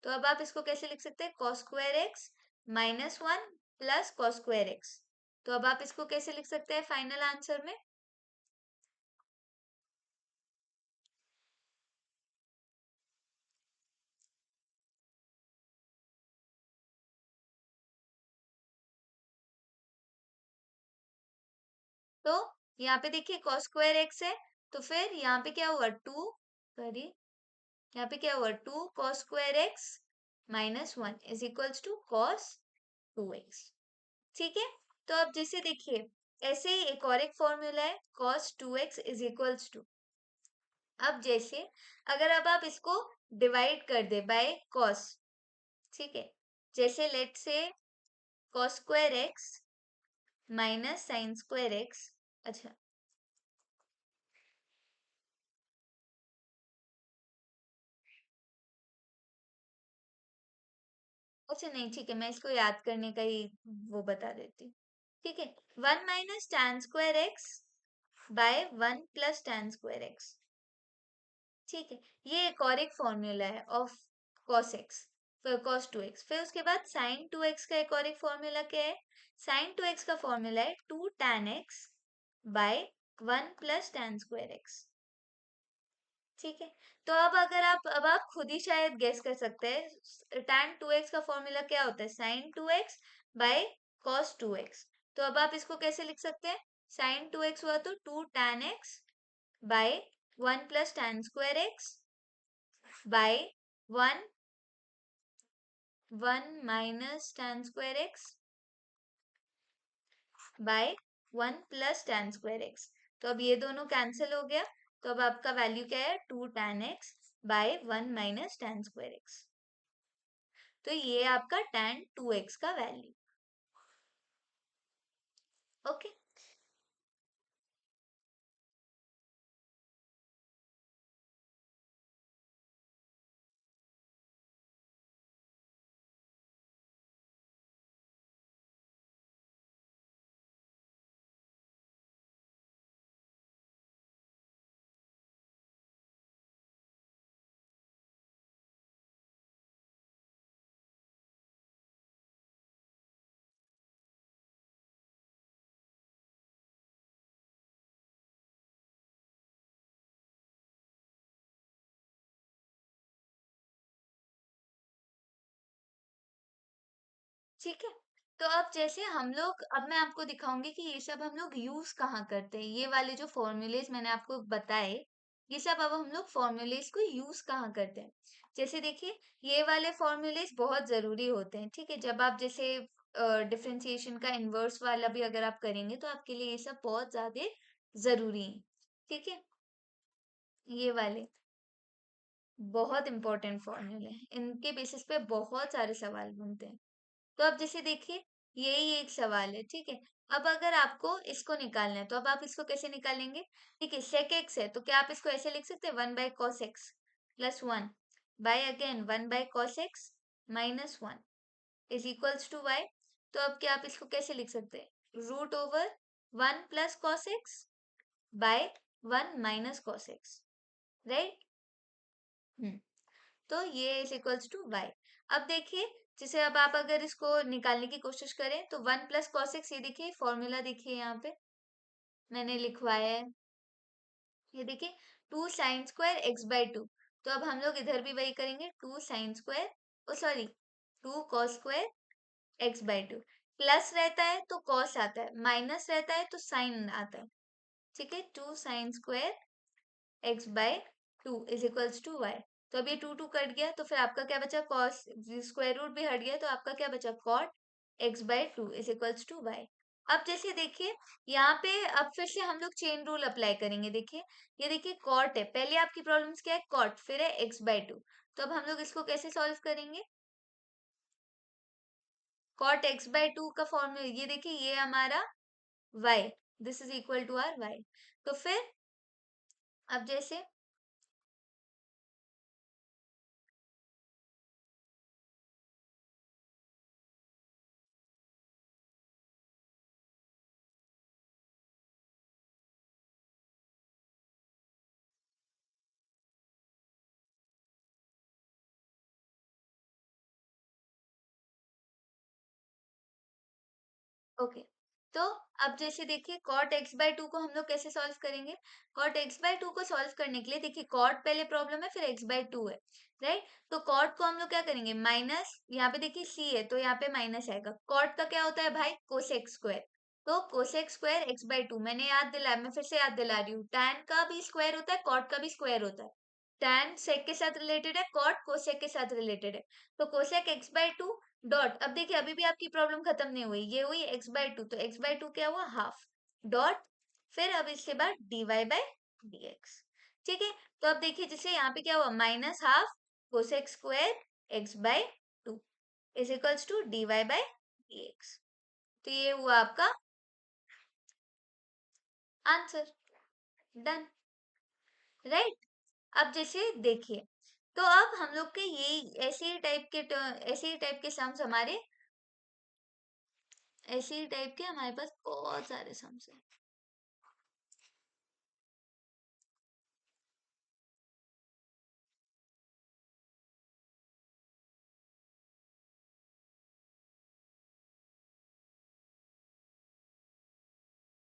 तो अब आप इसको कैसे लिख सकते हैं? cos²x -1 + cos²x। तो अब आप इसको कैसे लिख सकते हैं फाइनल आंसर में? तो यहाँ पे देखिए cos स्क्वायर एक्स है, तो फिर यहाँ पे क्या हुआ 2, सॉरी यहाँ पे क्या हुआ 2 cos square x -1 is equals to cos 2x। ठीक है, तो अब जैसे देखिए ऐसे ही एक फॉर्मूला है cos 2x is equals to, अब जैसे अगर अब आप इसको डिवाइड कर दे बाय cos, ठीक है, जैसे लेट से cos square x minus sine square x, अच्छा अच्छा नहीं ठीक है, मैं इसको याद करने का ही वो बता देती हूँ। ठीक है, 1 - tan square x by 1 + tan square x. ठीक है, ये एक और एक फॉर्मूला है ऑफ cos x, फिर cos 2x। फिर उसके बाद sin 2x का एक और एक फॉर्मूला क्या है, sin 2x का फॉर्मूला है 2 tan x bye 1 + tan square x. ठीक है, तो अब आप खुद ही शायद गेस कर सकते हैं tan 2x का फॉर्मूला क्या होता है, sin 2x bye cos 2x। तो अब आप इसको कैसे लिख सकते हैं, sin 2x हुआ तो 2 tan x bye 1 + tan square x by 1 tan square x by 1 + tan square x. तो अब ये दोनों कैंसिल हो गया, तो अब आपका वैल्यू क्या है 2 tan x bye 1 - tan square x. तो ये आपका tan 2x का वैल्यू। ओके, ठीक है, तो अब जैसे हम लोग, अब मैं आपको दिखाऊंगी कि ये सब हम लोग यूज कहाँ करते हैं, ये वाले जो फॉर्मूलेज मैंने आपको बताए, ये सब अब हम लोग फॉर्मूलेज को यूज कहाँ करते हैं। जैसे देखिए ये वाले फॉर्मूलेज बहुत जरूरी होते हैं, ठीक है, जब आप जैसे डिफरेंशिएशन का इनवर्स वाला भी अगर आप करेंगे तो आपके लिए ये सब बहुत ज्यादा जरूरी है। ठीक है, ये वाले बहुत इंपॉर्टेंट फॉर्मूले हैं, इनके बेसिस पे बहुत सारे सवाल बनते हैं। तो अब जैसे देखिए यही एक सवाल है, ठीक है, अब अगर आपको इसको निकालना है तो अब आप इसको कैसे निकालेंगे, ठीक है, सेक एक्स है तो क्या आप इसको ऐसे लिख सकते हैं 1/cos x plus 1 by again 1/cos x -1 is equals to y। तो अब क्या आप इसको कैसे लिख सकते हैं, √ओवर 1 + cos x bye 1 - cos x, right. तो ये इज इक्वल्स टू वाई। अब देखिए जैसे अब आप अगर इसको निकालने की कोशिश करें तो 1 + cos x, ये देखिए फॉर्मूला देखिए यहाँ पे मैंने लिखवाया है, ये देखिए 2 sin स्क्वायर x/2। तो अब हम लोग इधर भी वही करेंगे, 2 sin स्क्वायर, ओ sorry 2 cos square x/2। Plus रहता है तो cos आता है, माइनस रहता है तो sin आता है। ठीक है, 2 sin square x/2 is equals to y. तो अब ये 2 कट गया तो फिर आपका क्या बचा, कॉस स्क्वायर रूट भी हट गया तो आपका क्या बचा, cot x/2 is equals to y. अब जैसे देखिए यहाँ पे अब फिर से हम लोग चेन रूल अप्लाई करेंगे। देखिए ये देखिए कॉट है, पहले आपकी प्रॉब्लम्स क्या है, कॉट, फिर है x/2। तो अब हम लोग इसको कैसे सॉल्व करेंगे, कॉट x/2 का फॉर्मूला ये देखिए, ये हमारा y, this is equal to r y। तो फिर अब जैसे ओके, तो अब जैसे देखिए cot x/2 को हम लोग कैसे सॉल्व करेंगे, cot x/2 को सॉल्व करने के लिए देखिए cot पहले प्रॉब्लम है, फिर x/2 है, राइट। तो cot को हम लोग क्या करेंगे, माइनस, यहाँ पे देखिए c है तो यहाँ पे माइनस आएगा, cot का क्या होता है भाई, कोसेक स्क्वायर। तो cosec square x by to, मैंने याद दिलाया, मैं फिर से याद दिला रही हूँ, टैन का भी स्क्वायर होता है, कॉट का भी स्क्वायर होता है। टैन सेक के साथ रिलेटेड है, कॉट कोसेक के साथ रिलेटेड है। तो cosec x by to dot, अब देखिए अभी भी आपकी प्रॉब्लम खत्म नहीं हुई, ये हुई एक्स बाई टू, तो एक्स बाई टू क्या हुआ, हाफ, डॉट, फिर अब इसके बाद d y by d x. ठीक है, तो अब देखिए जैसे यहाँ पे क्या हुआ, minus half cosec square x by two is equals to d y by d x. तो ये हुआ आपका आंसर, डन, राइट। अब जैसे देखिए, तो अब हम लोग के ये ऐसे ही टाइप के सम्स हमारे, ऐसे ही टाइप के हमारे पास बहुत सारे सम्स हैं।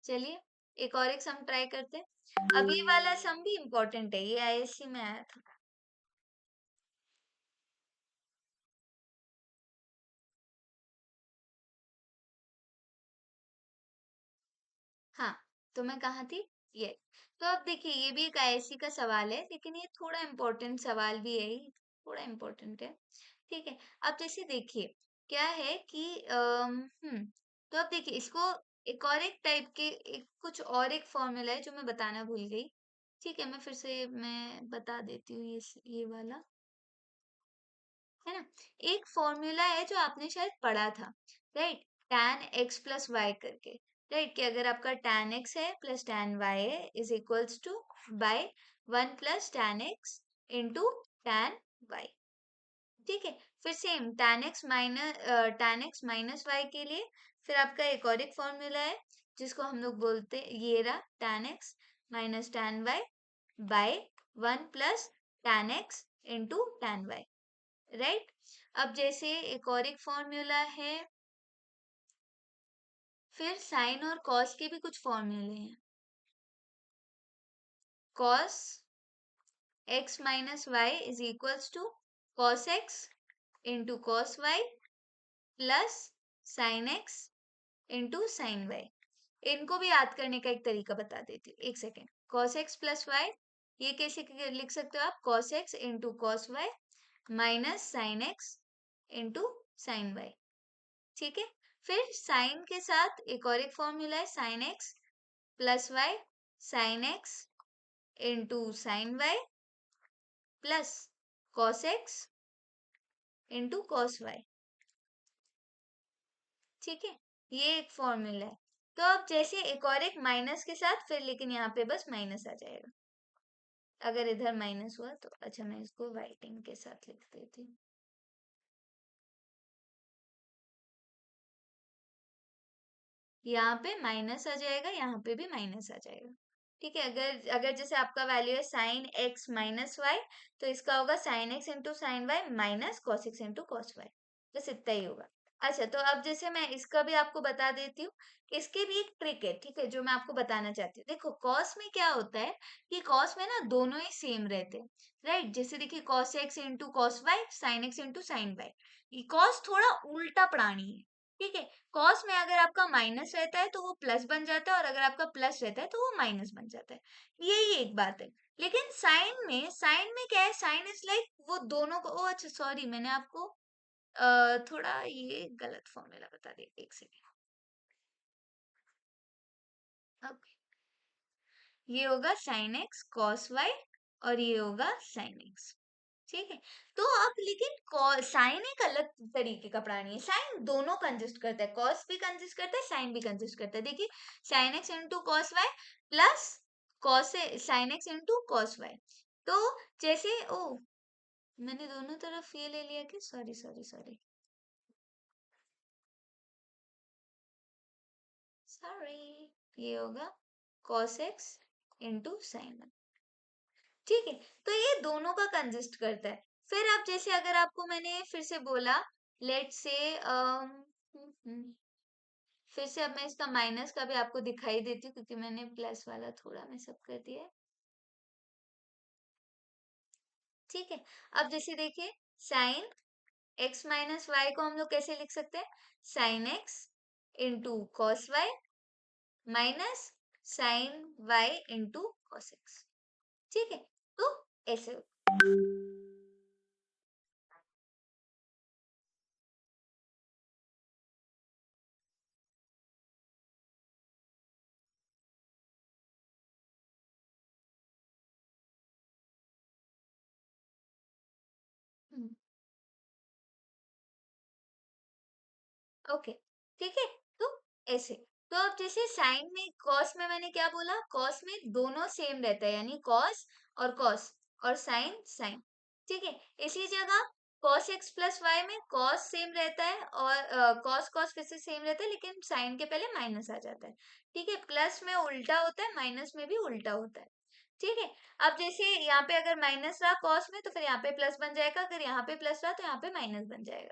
चलिए एक और एक सम ट्राई करते हैं। अब ये वाला सम भी इम्पोर्टेंट है, ये आईएससी में आया था। हाँ, तो मैं कहाँ थी, ये, तो अब देखिए ये भी एक आईएससी का सवाल है, लेकिन ये थोड़ा इम्पोर्टेंट सवाल भी है, ये थोड़ा इम्पोर्टेंट है। ठीक है, अब जैसे देखिए क्या है कि तो अब देखिए इसको एक और एक टाइप के एक कुछ और एक फॉर्मूला है जो मैं बताना भूल गई। ठीक है, मैं फिर से मैं बता देती हूँ, ये वाला है ना, एक फॉर्मूला है जो आपने शायद पढ़ा था, right, tan x plus y करके, राइट, कि अगर आपका tan x है प्लस tan y है is equals to by 1 plus tan x into tan y। ठीक है, फिर same tan x minus y के लिए फिर आपका एक और एक फॉर्मूला है जिसको हम लोग बोलते हैं, ये रहा tan x minus tan y by 1 plus tan x into tan y, right. अब जैसे एक और एक फॉर्मूला है, फिर साइन और कॉस के भी कुछ फॉर्मूले हैं, cos x minus y is equals to cos x into cos y plus sine x into sine y. इनको भी याद करने का एक तरीका बता देती हूँ, एक second, cos x plus y, ये कैसे लिख सकते हो आप, cos x into cos y minus sine x into sine y. ठीक है, फिर साइन के साथ एक और एक फॉर्मूला है, sine x plus y sine x into sine y plus cos x into cos y. ठीक है, ये एक फॉर्मूला है। तो अब जैसे एक और एक माइनस के साथ फिर, लेकिन यहाँ पे बस माइनस आ जाएगा, अगर इधर माइनस हुआ तो। अच्छा, मैं इसको राइटिंग के साथ लिख देती हूँ, यहाँ पे माइनस आ जाएगा, यहाँ पे भी माइनस आ जाएगा। ठीक है, अगर अगर जैसे आपका वैल्यू है साइन एक्स माइनस वाई, तो इसका होगा sine x into sine y minus cos x into cos y, बस इतना ही होगा। अच्छा, तो अब जैसे मैं इसका भी आपको बता देती हूँ, इसके भी एक ट्रिक है, ठीक है, जो मैं आपको बताना चाहती हूँ। देखो कॉस में क्या होता है कि कॉस में ना दोनों ही सेम रहते हैं, राइट। जैसे देखिए cos x into cos y, sine x into sine y, cos थोड़ा उल्टा प्राणी है। ठीक है, कॉस में अगर आपका माइनस रहता है तो वो प्लस बन जाता है, और अगर आपका प्लस रहता है तो वो माइनस बन जाता है, यही एक बात है। लेकिन साइन में क्या है, साइन इज लाइक वो दोनों को, ओ अच्छा सॉरी, मैंने आपको थोड़ा ये गलत फॉर्मूला बता दिया, एक सेकेंड। ओके, ये होगा साइन एक्स कॉस वाई और ये होगा साइन एक्स। ठीक है, तो अब लेकिन साइन एक अलग तरीके का प्राणी है, साइन दोनों कंजिस्ट करता है, कॉस भी कंजिस्ट करता है, साइन भी कंजिस्ट करता है। देखिए sine x into cos y plus cos sine x into cos y, तो जैसे ओ मैंने दोनों तरफ ये ले लिया कि, सॉरी सॉरी सॉरी सॉरी, ये होगा cos x इंटू साइन। ठीक है, तो ये दोनों का कंजिस्ट करता है। फिर अब जैसे अगर आपको मैंने फिर से बोला, लेट से फिर से अब मैं इसका माइनस का भी आपको दिखाई देती हूँ, क्योंकि मैंने प्लस वाला थोड़ा मिसअप कर दिया है। ठीक है, अब जैसे देखिए साइन एक्स माइनस वाई को हम लोग कैसे लिख सकते हैं, sine x into cos y minus sine y into cos x. ठीक है, तो ऐसे। हम्म, ओके, ठीक है, तो ऐसे। तो अब जैसे साइन में कॉस में मैंने क्या बोला, कॉस में दोनों सेम रहता है, यानी कॉस और साइन साइन। ठीक है, इसी जगह कॉस एक्स प्लस वाई में कॉस सेम रहता है और कॉस कॉस फिर से सेम रहता है, लेकिन साइन के पहले माइनस आ जाता है। ठीक है, प्लस में उल्टा होता है, माइनस में भी उल्टा होता है। ठीक है, अब जैसे यहाँ पे अगर माइनस रहा कॉस में, तो फिर यहाँ पे प्लस बन जाएगा, अगर यहाँ पे प्लस रहा तो यहाँ पे माइनस बन जाएगा।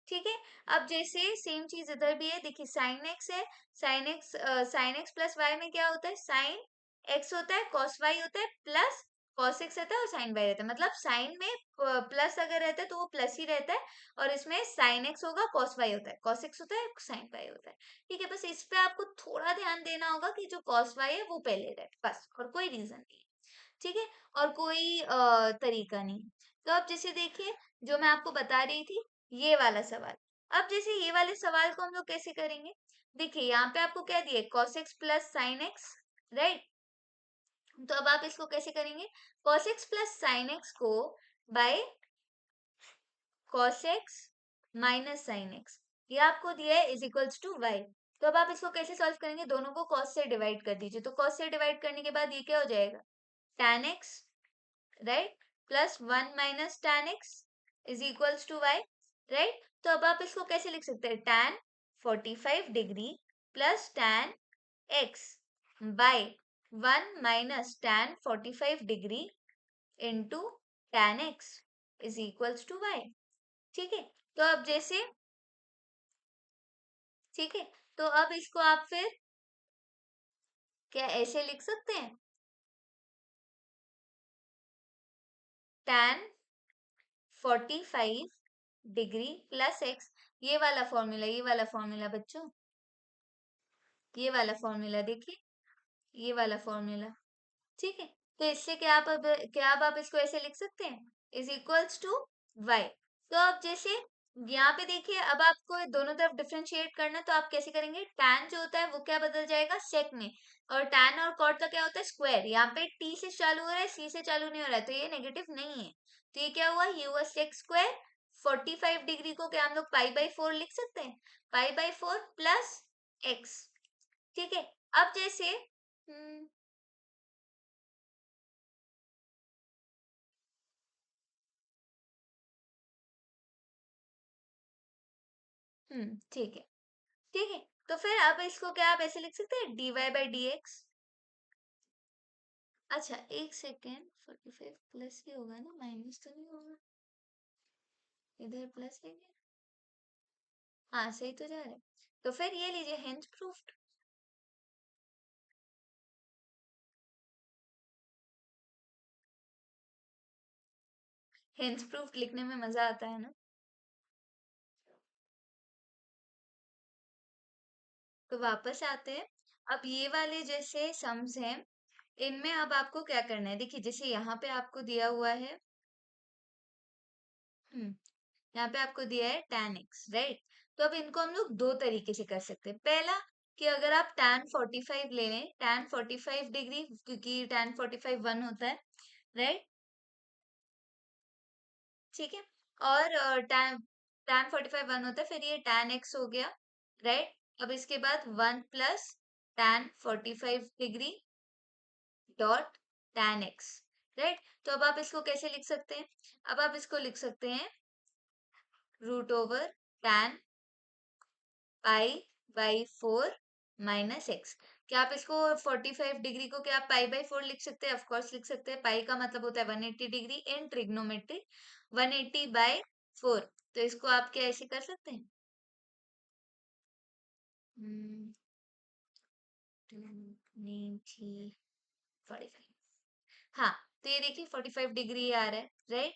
ठीक है, अब जैसे सेम चीज इधर भी है, देखिए साइन एक्स है, साइन एक्स प्लस वाई में क्या होता है, साइन एक्स होता है, कॉस वाई होता है, प्लस कॉस एक्स रहता है और साइन वाई रहता है। मतलब साइन में प्लस अगर रहता है तो वो प्लस ही रहता है, और इसमें साइन एक्स होगा, कॉस वाई होता है, कॉस एक्स होता है, साइन वाई होता है। ठीक है, बस इस पे आपको थोड़ा ध्यान देना होगा कि जो कॉस वाई है वो पहले रहे, बस, और कोई रीजन नहीं है। ठीक है, और कोई तरीका नहीं। तो अब जैसे देखिए, जो मैं आपको बता रही थी, ये वाला सवाल। अब जैसे ये वाले सवाल को हम लोग कैसे करेंगे, देखिए यहाँ पे आपको क्या दिया, cos x plus sine X, right. तो अब आप इसको कैसे करेंगे, cos x plus sine X को by cos x minus sine X, ये आपको दिया है, इज इक्वल्स टू वाई। तो अब आप इसको कैसे सॉल्व करेंगे, दोनों को cos से डिवाइड कर दीजिए, तो cos से डिवाइड करने के बाद ये क्या हो जाएगा, tan x, right, plus 1 - tan x is equals to y, right. तो अब आप इसको कैसे लिख सकते हैं, tan 45 degree plus tan x bye 1 - tan 45 degree into tan x is equals to y. ठीक है, तो अब जैसे, ठीक है, तो अब इसको आप फिर क्या ऐसे लिख सकते हैं, tan 45 डिग्री प्लस x, ये वाला फॉर्मूला बच्चों, ये वाला फॉर्मूला देखिए, ये वाला फॉर्मूला। ठीक है, तो इससे क्या अब आप इसको ऐसे लिख सकते हैं, इज इक्वल्स टू वाई। तो अब जैसे यहाँ पे देखिए, अब आपको दोनों तरफ डिफरेंशिएट करना, तो आप कैसे करेंगे, tan जो होता है वो क्या बदल जाएगा सेक में, और tan और cot का क्या होता है स्क्वायर। यहाँ पे t से चालू हो रहा है, c से चालू नहीं हो रहा है, तो ये नेगेटिव नहीं है, तो ये क्या हुआ, ये हुआ सेक स्क्वायर। 45 डिग्री को क्या हम लोग पाई/4 लिख सकते हैं, पाई/4 प्लस एक्स। ठीक है, अब जैसे ठीक है, ठीक है, तो फिर अब इसको क्या आप ऐसे लिख सकते हैं, dy/dx। अच्छा, एक सेकेंड, 45 प्लस ही होगा ना, माइनस तो नहीं होगा, इधर प्लस है क्या, हाँ सही तो जा रहा है। तो फिर ये लीजिए, हेंस प्रूफ्ड। हेंस प्रूफ्ड लिखने में मजा आता है ना। तो वापस आते हैं, अब ये वाले जैसे सम्स हैं, इनमें अब आपको क्या करना है, देखिए जैसे यहाँ पे आपको दिया हुआ है, हम्म यहाँ पे आपको दिया है tan x, राइट। तो अब इनको हम लोग दो तरीके से कर सकते हैं। पहला, कि अगर आप tan 45 ले लें, tan 45 डिग्री, क्योंकि tan 45 1 होता है, राइट। ठीक है, और tan 45 1 होता है, फिर ये tan x हो गया, राइट। अब इसके बाद 1 plus tan 45 degree dot tan x, right. तो अब आप इसको कैसे लिख सकते हैं, अब आप इसको लिख सकते हैं √tan पाई/4 माइनस एक्स। क्या आप इसको 45 डिग्री को क्या आप पाई/4 लिख सकते हैं, ऑफकोर्स लिख सकते हैं, पाई का मतलब होता है 180 डिग्री इन ट्रिग्नोमेट्री, 180/4। तो इसको आप क्या ऐसे कर सकते हैं, 290 45, हाँ। तो ये देखिए 45 डिग्री आ रहा है, राइट।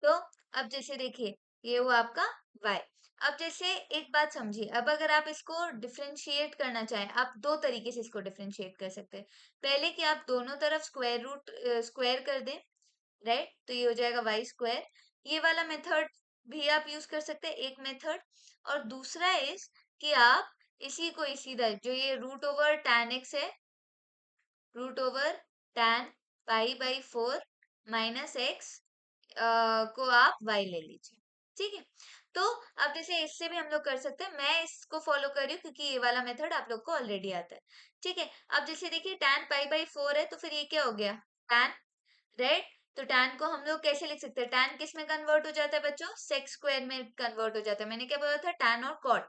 तो अब जैसे देखिए, ये हुआ आपका y। अब जैसे एक बात समझिए, अब अगर आप इसको डिफरेंशिएट करना चाहें, आप दो तरीके से इसको डिफरेंशिएट कर सकते हैं। पहले कि आप दोनों तरफ स्क्वायर रूट स्क्वायर कर दें, राइट, तो ये हो जाएगा वाई स्क्वायर। ये वाला मेथड भी आप यूज कर सकते हैं, एक मेथड। और दूसरा इज कि आप इसी को सीधा जो ये रूट ओवर टैन एक्स है, root over tan pi by 4 minus x को आप y ले लीजिए। ठीक है, तो अब जैसे इससे भी हम लोग कर सकते हैं, मैं इसको फॉलो कर रही हूँ क्योंकि ये वाला मेथड आप लोग को ऑलरेडी आता है। ठीक है, अब जैसे देखिए tan पाई बाई 4 है, तो फिर ये क्या हो गया, tan, राइट। तो tan को हम लोग कैसे लिख सकते हैं, tan किस में कन्वर्ट हो जाता है बच्चों, सेक स्क्वायर में कन्वर्ट हो जाता है। मैंने क्या बोला था, tan और cot,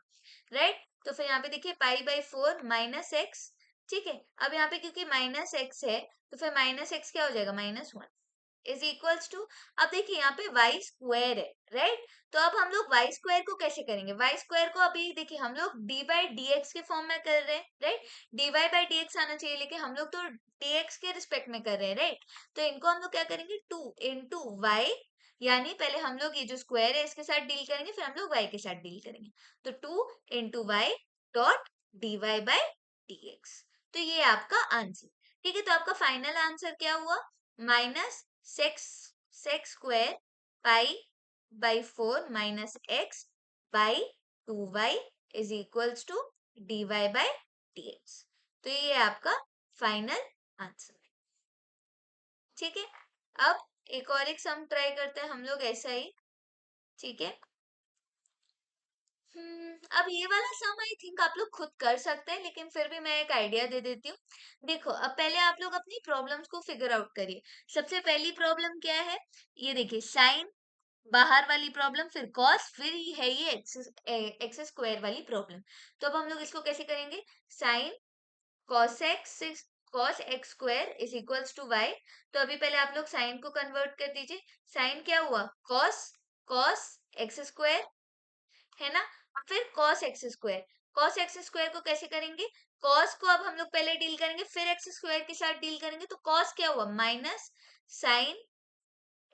राइट। तो फिर यहाँ पे देखिए पाई बाई 4 माइनस एक्स। ठीक है, अब यहाँ पे क्योंकि माइनस एक्स है, तो फिर माइनस एक्स क्या हो जाएगा, -1 इज इक्वल्स टू, अब देखिए यहाँ पे वाई स्क्वायर है, राइट। तो अब हम लोग वाई स्क्वायर को कैसे करेंगे, वाई स्क्वायर को अभी देखिए हम लोग डी बाई डी एक्स के फॉर्म में कर रहे हैं, right. D y by d x आना चाहिए, लेकिन हम लोग तो डी एक्स के रिस्पेक्ट में कर रहे हैं, राइट। तो इनको हम लोग क्या करेंगे, 2 इंटू वाई, यानी पहले हम लोग ये जो स्क्वायर है इसके साथ डील करेंगे, फिर हम लोग वाई के साथ डील करेंगे। तो 2 into y dot d y by d x. तो ये आपका आंसर। ठीक है, तो आपका फाइनल आंसर क्या हुआ, minus sec x square pi by 4 minus x by 2y is equals to d y by d x. तो ये आपका फाइनल आंसर है। ठीक है, अब एक और एक सम ट्राई करते हैं हम लोग ऐसा ही। ठीक है, अब ये वाला सम आई थिंक आप लोग खुद कर सकते हैं, लेकिन फिर भी मैं एक आइडिया दे देती हूँ। देखो, अब पहले आप लोग अपनी प्रॉब्लम्स को फिगर आउट करिए। सबसे पहली प्रॉब्लम क्या है, ये देखिए साइन बाहर वाली प्रॉब्लम, फिर कॉस, फिर है ये एक्स स्क्वायर वाली प्रॉब्लम। तो अब हम लोग इसको कैसे करेंगे, sine cos x square is equals to y. तो अभी पहले आप लोग साइन को कन्वर्ट कर दीजिए। साइन क्या हुआ, कॉस कॉस एक्स स्क्वायर, है ना। और फिर cos x square, cos x square को कैसे करेंगे, कॉस को अब हम लोग पहले डील करेंगे, फिर एक्स स्क्वायर के साथ डील करेंगे। तो कॉस क्या हुआ, माइनस साइन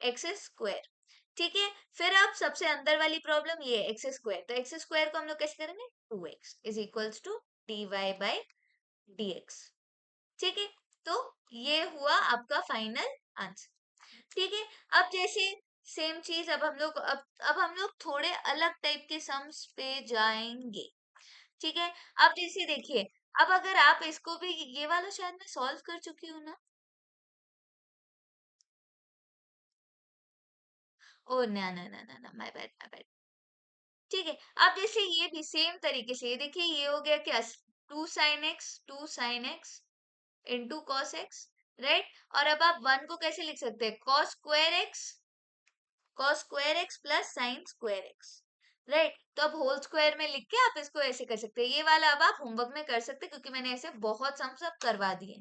एक्स स्क्वायर। ठीक है, फिर अब सबसे अंदर वाली प्रॉब्लम ये एक्स स्क्वायर, तो एक्स स्क्वायर को हम लोग कैसे करेंगे, 2x is equals to d y by d x. ठीक है, तो ये हुआ आपका फाइनल आंसर। ठीक है, अब जैसे सेम चीज अब हम लोग अब हम लोग थोड़े अलग टाइप के सम्स पे जाएंगे। ठीक है, अब जैसे देखिए, अब अगर आप इसको भी, ये वाला शायद मैं सॉल्व कर चुकी हूँ ना, ओ ना ना ना ना ना, माय बैड माय बैड। ठीक है, अब जैसे ये भी सेम तरीके से, ये देखिए ये हो गया क्या, 2 sin x into cos x, right. और अब आप 1 को कैसे लिख सकते हैं, cos square x plus sine square x, right. तो अब होल स्क्वायर में लिख के आप इसको ऐसे कर सकते हैं। ये वाला अब आप होमवर्क में कर सकते हैं, क्योंकि मैंने ऐसे बहुत सम्स अब करवा दिए।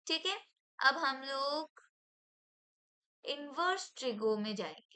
ठीक है, अब हम लोग इनवर्स ट्रिगो में जाएंगे।